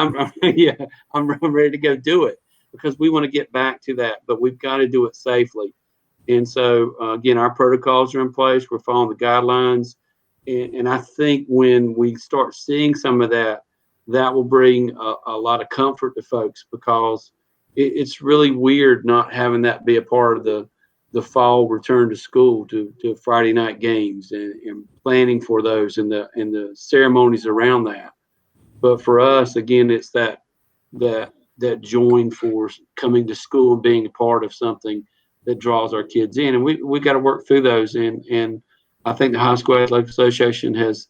yeah, I'm ready to go do it, because we want to get back to that, but we've got to do it safely. And so again, our protocols are in place. We're following the guidelines, and I think when we start seeing some of that will bring a lot of comfort to folks, because it's really weird not having that be a part of the fall return to school, to Friday night games, and planning for those and the ceremonies around that. But for us, again, it's that join force coming to school and being a part of something that draws our kids in, and we got to work through those. And I think the High School Athletic Association has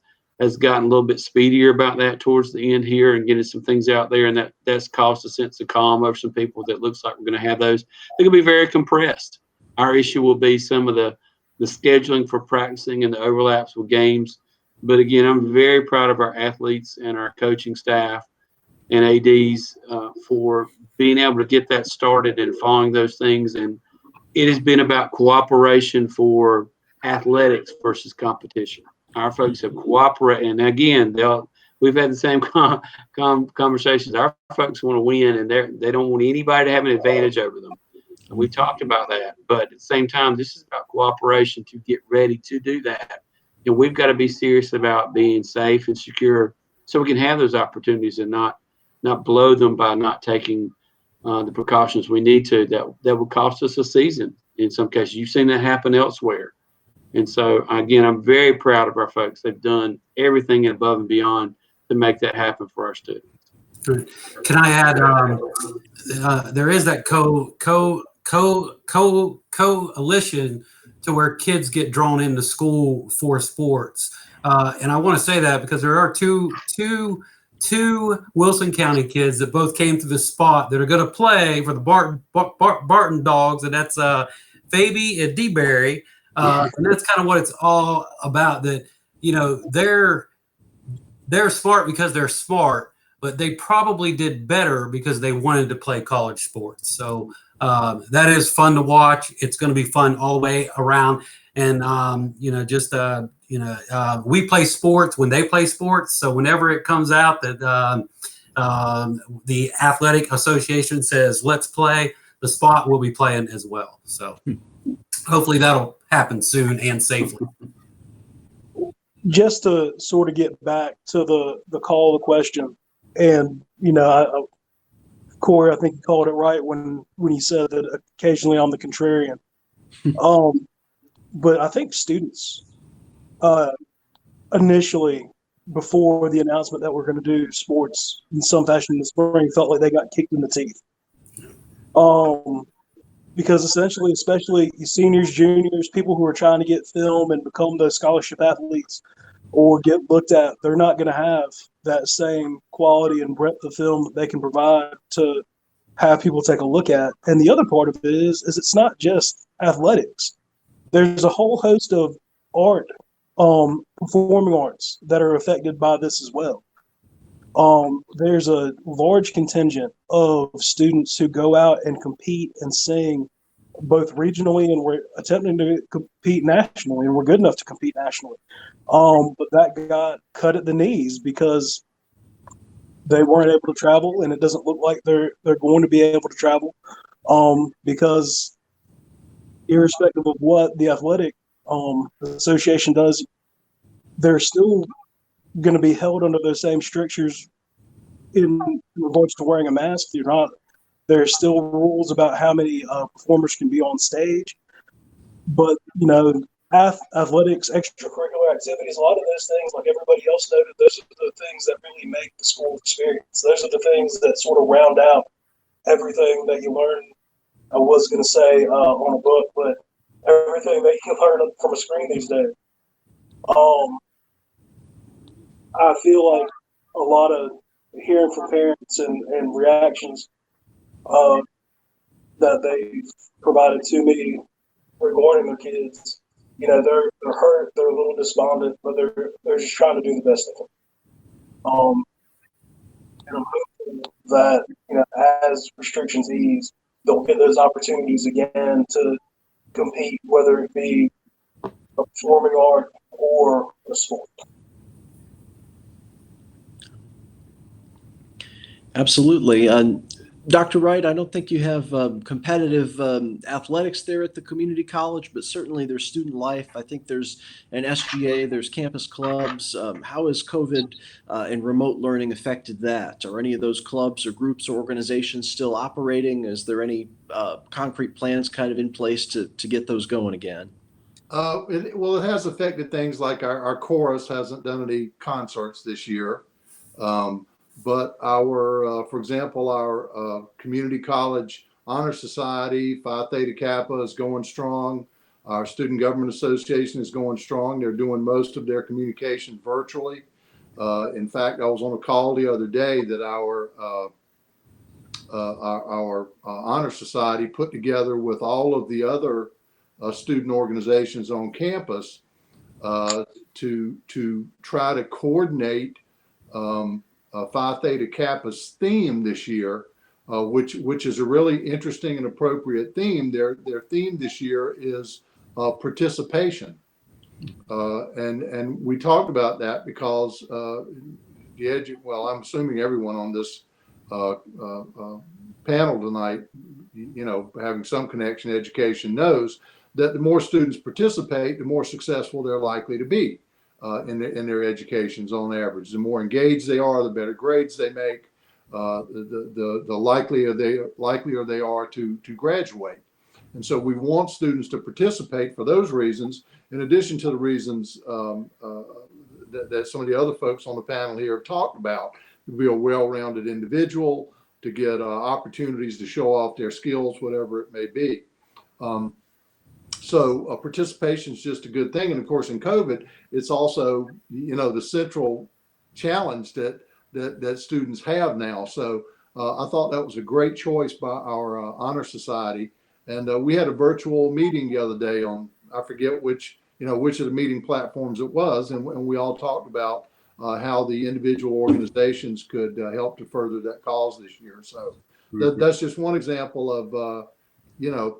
gotten a little bit speedier about that towards the end here, and getting some things out there, and that's caused a sense of calm over some people that looks like we're going to have those. They're going to be very compressed. Our issue will be some of the scheduling for practicing and the overlaps with games. But again, I'm very proud of our athletes and our coaching staff and ADs for being able to get that started and following those things. And it has been about cooperation for athletics versus competition. Our folks have cooperated, and again, we've had the same conversations. Our folks want to win, and they don't want anybody to have an advantage over them. And we've talked about that, but at the same time, this is about cooperation to get ready to do that. And we've got to be serious about being safe and secure, so we can have those opportunities and not blow them by not taking the precautions we need to. That will cost us a season in some cases. You've seen that happen elsewhere. And so, again, I'm very proud of our folks. They've done everything above and beyond to make that happen for our students. Can I add? There is that coalition to where kids get drawn into school for sports, and I want to say that because there are two Wilson County kids that both came to the spot that are going to play for the Barton Dogs, and that's Faby and DeBerry. And that's kind of what it's all about, that, they're smart because they're smart, but they probably did better because they wanted to play college sports. So that is fun to watch. It's going to be fun all the way around. And, we play sports when they play sports. So whenever it comes out that the Athletic Association says, let's play, the spot will be playing as well. So hopefully that'll happen soon and safely. just to sort of get back to the call of the question, and Corey, I think you called it right when he said that occasionally I'm the contrarian. But I think students initially, before the announcement that we're going to do sports in some fashion in the spring, felt like they got kicked in the teeth. Because essentially, especially seniors, juniors, people who are trying to get film and become those scholarship athletes or get looked at, they're not going to have that same quality and breadth of film that they can provide to have people take a look at. And the other part of it is it's not just athletics. There's a whole host of art, performing arts that are affected by this as well. There's a large contingent of students who go out and compete and sing both regionally, and we're attempting to compete nationally, and we're good enough to compete nationally. But that got cut at the knees because they weren't able to travel, and it doesn't look like they're going to be able to travel, because irrespective of what the athletic association does, they're still going to be held under those same strictures in regards to wearing a mask. There's still rules about how many performers can be on stage. But, athletics, extracurricular activities, a lot of those things, like everybody else noted, those are the things that really make the school experience. Those are the things that sort of round out everything that you learn. I was going to say on a book, but everything that you learn from a screen these days. I feel like a lot of hearing from parents and reactions that they've provided to me regarding their kids, they're hurt, they're a little despondent, but they're just trying to do the best they can. And I'm hopeful that as restrictions ease, they'll get those opportunities again to compete, whether it be a performing art or a sport. Absolutely. Dr. Wright, I don't think you have competitive athletics there at the community college, but certainly there's student life. I think there's an SGA, there's campus clubs. How has COVID and remote learning affected that? Are any of those clubs or groups or organizations still operating? Is there any concrete plans kind of in place to get those going again? It has affected things like our chorus hasn't done any concerts this year. But for example, our community college honor society, Phi Theta Kappa, is going strong. Our student government association is going strong. They're doing most of their communication virtually. In fact, I was on a call the other day that our honor society put together with all of the other student organizations on campus to try to coordinate Phi Theta Kappa's theme this year, which is a really interesting and appropriate theme. Their theme this year is participation, and we talked about that because I'm assuming everyone on this panel tonight, having some connection to education, knows that the more students participate, the more successful they're likely to be. In their educations on average. The more engaged they are, the better grades they make, the likelier they are to graduate. And so we want students to participate for those reasons, in addition to the reasons that some of the other folks on the panel here have talked about, to be a well-rounded individual, to get opportunities to show off their skills, whatever it may be. So participation is just a good thing. And of course, in COVID, it's also, the central challenge that students have now. So I thought that was a great choice by our honor society. And we had a virtual meeting the other day on, I forget which of the meeting platforms it was. And we all talked about how the individual organizations could help to further that cause this year. So that's just one example of,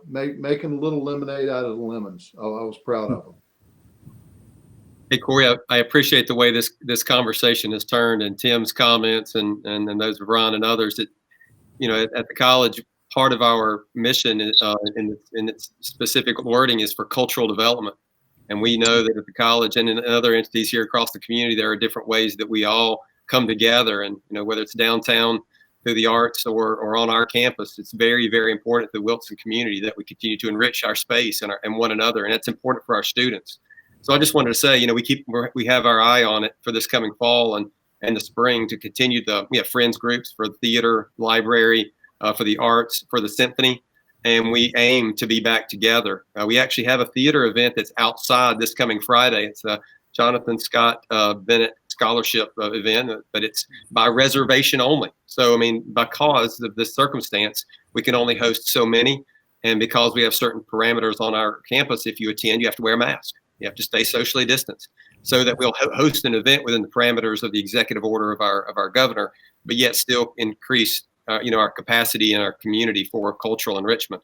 making a little lemonade out of the lemons. I was proud of them. Hey, Corey, I appreciate the way this conversation has turned, and Tim's comments and those of Ron and others. That, at the college, part of our mission is, in its specific wording, is for cultural development. And we know that at the college and in other entities here across the community, there are different ways that we all come together. And, whether it's downtown through the arts or on our campus, it's very, very important to the Wilson community that we continue to enrich our space and one another. And that's important for our students. So I just wanted to say, we have our eye on it for this coming fall and the spring to continue we have friends groups for the theater, library, for the arts, for the symphony. And we aim to be back together. We actually have a theater event that's outside this coming Friday. It's a Jonathan Scott Bennett Scholarship event, but it's by reservation only. So, because of this circumstance, we can only host so many. And because we have certain parameters on our campus, if you attend, you have to wear a mask. You have to stay socially distanced, so that we'll host an event within the parameters of the executive order of our governor, but yet still increase our capacity in our community for cultural enrichment.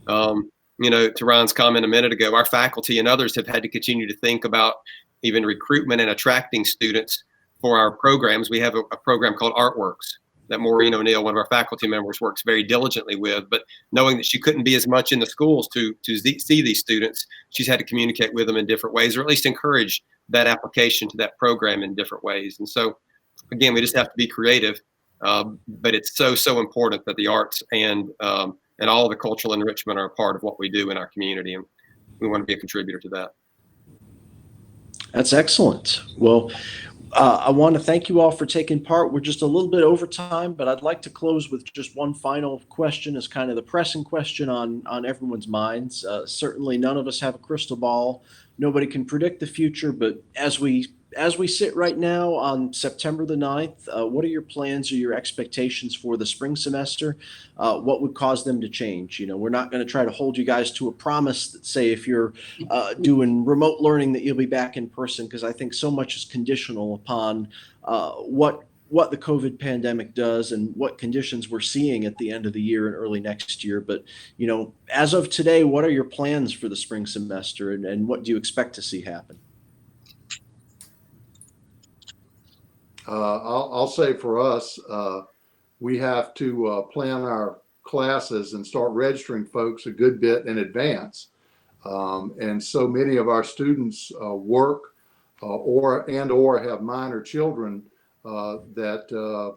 To Ryan's comment a minute ago, our faculty and others have had to continue to think about even recruitment and attracting students for our programs. We have a program called Artworks that Maureen O'Neill, one of our faculty members, works very diligently with. But knowing that she couldn't be as much in the schools to see these students, she's had to communicate with them in different ways, or at least encourage that application to that program in different ways. And so, again, we just have to be creative. But it's so important that the arts and all the cultural enrichment are a part of what we do in our community, and we want to be a contributor to that. That's excellent. Well, I want to thank you all for taking part. We're just a little bit over time, but I'd like to close with just one final question as kind of the pressing question on everyone's minds. Certainly none of us have a crystal ball. Nobody can predict the future, but as we sit right now on September the 9th, what are your plans or your expectations for the spring semester? What would cause them to change? We're not going to try to hold you guys to a promise that say if you're doing remote learning that you'll be back in person, because I think so much is conditional upon what the COVID pandemic does and what conditions we're seeing at the end of the year and early next year. But, as of today, what are your plans for the spring semester and what do you expect to see happen? I'll say for us, we have to plan our classes and start registering folks a good bit in advance. And so many of our students work or have minor children that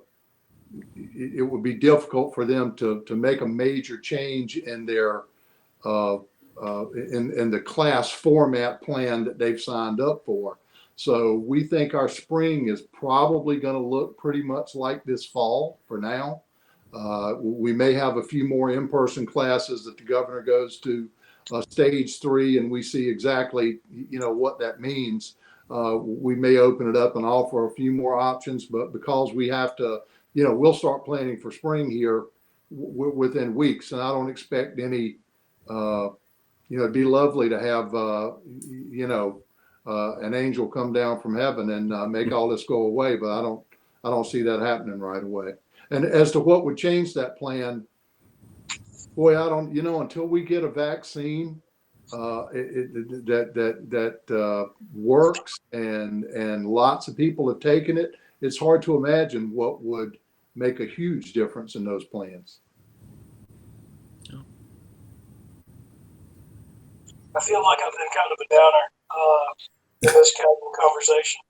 it would be difficult for them to make a major change in their in the class format plan that they've signed up for. So we think our spring is probably going to look pretty much like this fall for now. We may have a few more in-person classes that the governor goes to stage 3 and we see exactly, what that means. We may open it up and offer a few more options, but because we have to, we'll start planning for spring here within weeks. And I don't expect any, it'd be lovely to have, an angel come down from heaven and make all this go away, but I don't see that happening right away. And as to what would change that plan, boy, I don't, until we get a vaccine that works and lots of people have taken it, it's hard to imagine what would make a huge difference in those plans. I feel like I've been kind of a downer in this kind of conversation.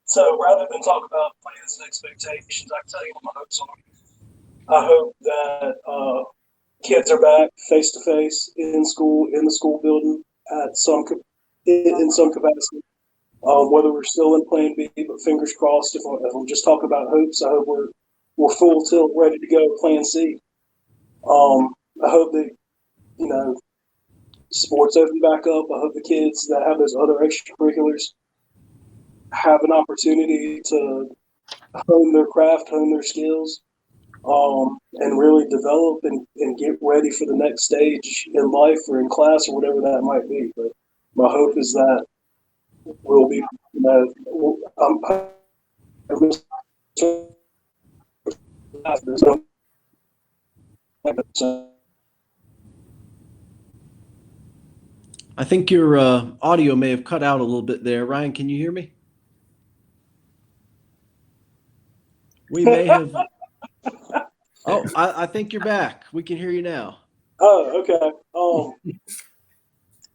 So rather than talk about plans and expectations, I can tell you what my hopes are. I hope that kids are back face to face in school, in the school building in some capacity. Whether we're still in Plan B, but fingers crossed. If I'm just talking about hopes, I hope we're full tilt, ready to go. Plan C. I hope that sports open back up. I hope the kids that have those other extracurriculars have an opportunity to hone their craft, hone their skills, and really develop and get ready for the next stage in life or in class or whatever that might be. But my hope is that we'll be, I think your audio may have cut out a little bit there. Ryan, can you hear me? We may have. Oh, I think you're back. We can hear you now. Oh, okay.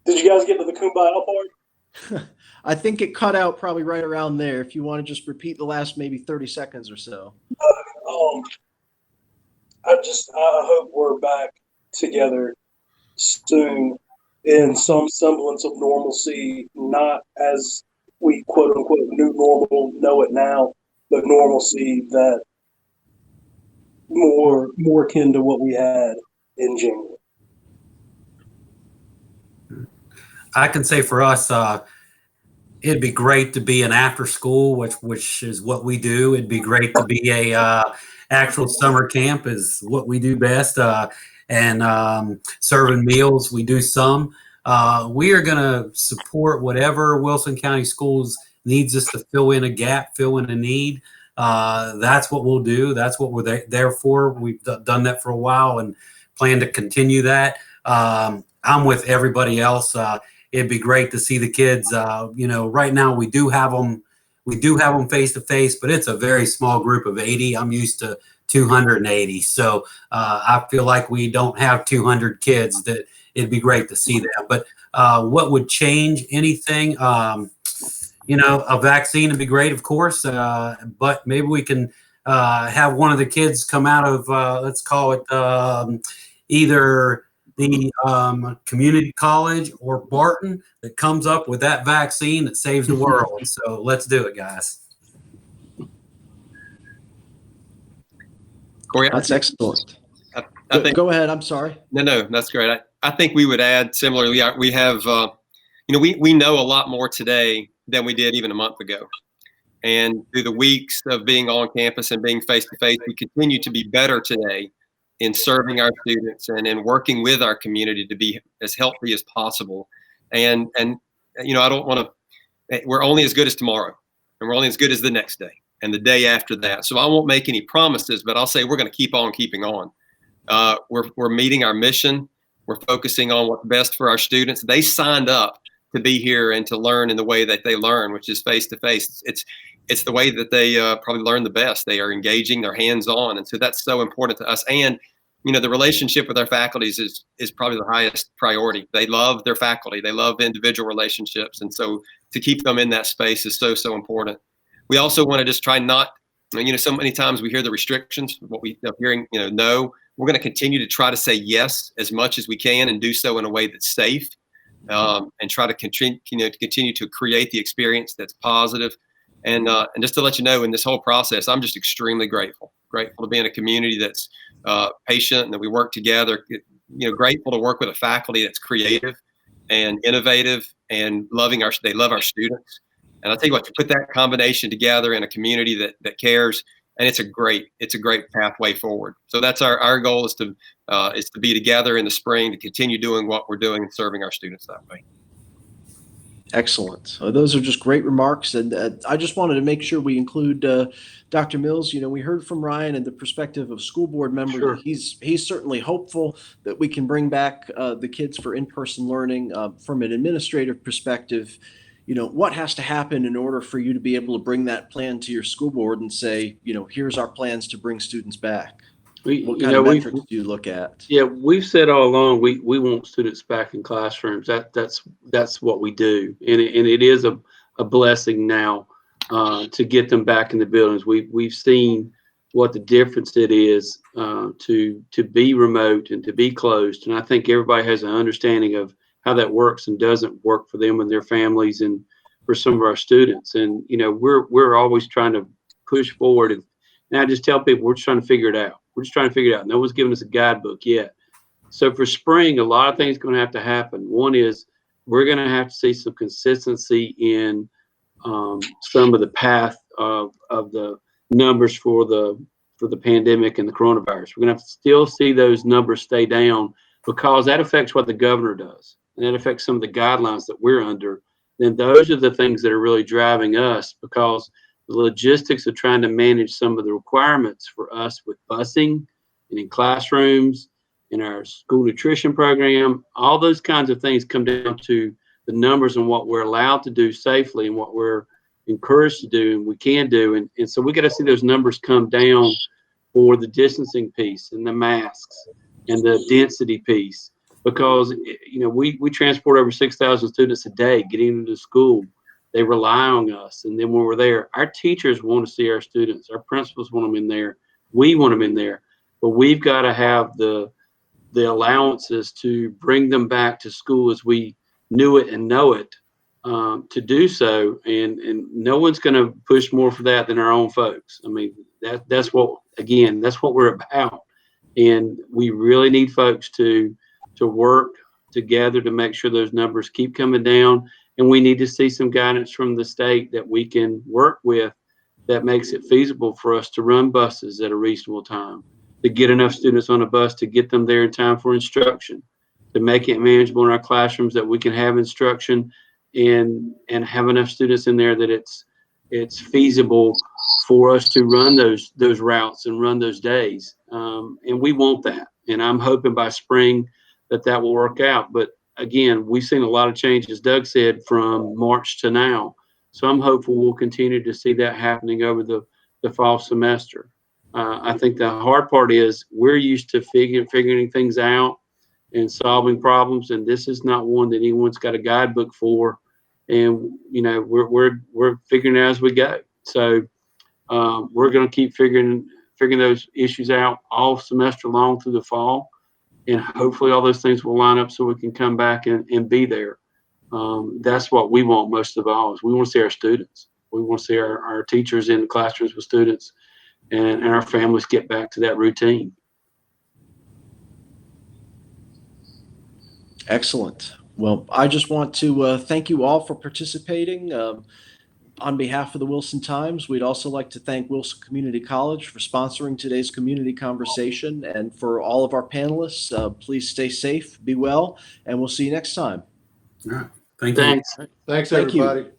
Did you guys get to the kumbaya part? I think it cut out probably right around there. If you want to just repeat the last maybe 30 seconds or so. Um, I hope we're back together soon in some semblance of normalcy, not as we quote unquote new normal know it now, but normalcy that more akin to what we had in January. I can say for us, it'd be great to be an after school, which is what we do. It'd be great to be a actual summer camp is what we do best. And serving meals, we do some. We are going to support whatever Wilson County Schools needs us to fill in a gap, fill in a need. That's what we'll do. That's what we're there for. We've done that for a while and plan to continue that. I'm with everybody else. It'd be great to see the kids. Right now we do have them face to face, but it's a very small group of 80. I'm used to 280. So I feel like we don't have 200 kids. That it'd be great to see them. But what would change anything? A vaccine would be great, of course. But maybe we can have one of the kids come out of, let's call it either the community college or Barton that comes up with that vaccine that saves the world. So let's do it, guys. Corey, That's excellent. I think, Go ahead. I'm sorry. no, that's great. I think we would add similarly. We have, we know a lot more today than we did even a month ago. And through the weeks of being on campus and being face to face, we continue to be better today in serving our students and in working with our community to be as healthy as possible. And I don't want to, we're only as good as tomorrow, and we're only as good as the next day and the day after that. So I won't make any promises, but I'll say we're going to keep on keeping on. We're meeting our mission. We're focusing on what's best for our students. They signed up to be here and to learn in the way that they learn, which is face to face. It's the way that they probably learn the best. They are engaging, they're hands-on. And so that's so important to us. And, the relationship with our faculties is probably the highest priority. They love their faculty. They love individual relationships. And so to keep them in that space is so important. We also want to just try not, so many times we hear the restrictions, what we are hearing, no. We're going to continue to try to say yes as much as we can and do so in a way that's safe, and try to continue to create the experience that's positive. And just to let you know, in this whole process, I'm just extremely grateful to be in a community that's patient and that we work together. Grateful to work with a faculty that's creative and innovative and they love our students. And I'll tell you what, to put that combination together in a community that cares, and it's a great pathway forward. So that's our goal is to be together in the spring to continue doing what we're doing and serving our students that way. Excellent. Those are just great remarks. And I just wanted to make sure we include Dr. Mills. We heard from Ryan and the perspective of school board member. Sure. He's certainly hopeful that we can bring back the kids for in-person learning. From an administrative perspective, what has to happen in order for you to be able to bring that plan to your school board and say, here's our plans to bring students back? What kind of metrics do you look at? Yeah, we've said all along we want students back in classrooms. That's what we do, and it is a blessing now to get them back in the buildings. We've seen what the difference it is to be remote and to be closed, and I think everybody has an understanding of how that works and doesn't work for them and their families and for some of our students. And we're always trying to push forward, and I just tell people we're just trying to figure it out. We're just trying to figure it out. No one's given us a guidebook yet. So for spring, a lot of things are going to have to happen. One is we're going to have to see some consistency in some of the path of the numbers for the pandemic and the coronavirus. We're going to have to still see those numbers stay down because that affects what the governor does. And that affects some of the guidelines that we're under. Then those are the things that are really driving us, because the logistics of trying to manage some of the requirements for us with busing and in classrooms, in our school nutrition program, all those kinds of things come down to the numbers and what we're allowed to do safely and what we're encouraged to do and we can do. And so we got to see those numbers come down for the distancing piece and the masks and the density piece. because we transport over 6,000 students a day getting into school. They rely on us, and then when we're there, our teachers want to see our students. Our principals want them in there. We want them in there, but we've got to have the allowances to bring them back to school as we knew it and know it, to do so. And no one's going to push more for that than our own folks. I mean, that's what we're about. And we really need folks to work together to make sure those numbers keep coming down. And we need to see some guidance from the state that we can work with that makes it feasible for us to run buses at a reasonable time, to get enough students on a bus to get them there in time for instruction, to make it manageable in our classrooms that we can have instruction and have enough students in there that it's feasible for us to run those routes and run those days. And we want that. And I'm hoping by spring that will work out. But again, we've seen a lot of change, as Doug said, from March to now. So I'm hopeful we'll continue to see that happening over the fall semester. I think the hard part is we're used to figuring things out and solving problems, and this is not one that anyone's got a guidebook for. And we're figuring it out as we go. So we're going to keep figuring those issues out all semester long through the fall, and hopefully all those things will line up so we can come back and be there. That's what we want most of all. Is we want to see our students. We want to see our teachers in the classrooms with students, and our families get back to that routine. Excellent. Well, I just want to thank you all for participating. On behalf of the Wilson Times, we'd also like to thank Wilson Community College for sponsoring today's community conversation. And for all of our panelists, please stay safe, be well, and we'll see you next time. All right. Thank you. Thanks. Thanks, Thank you. everybody.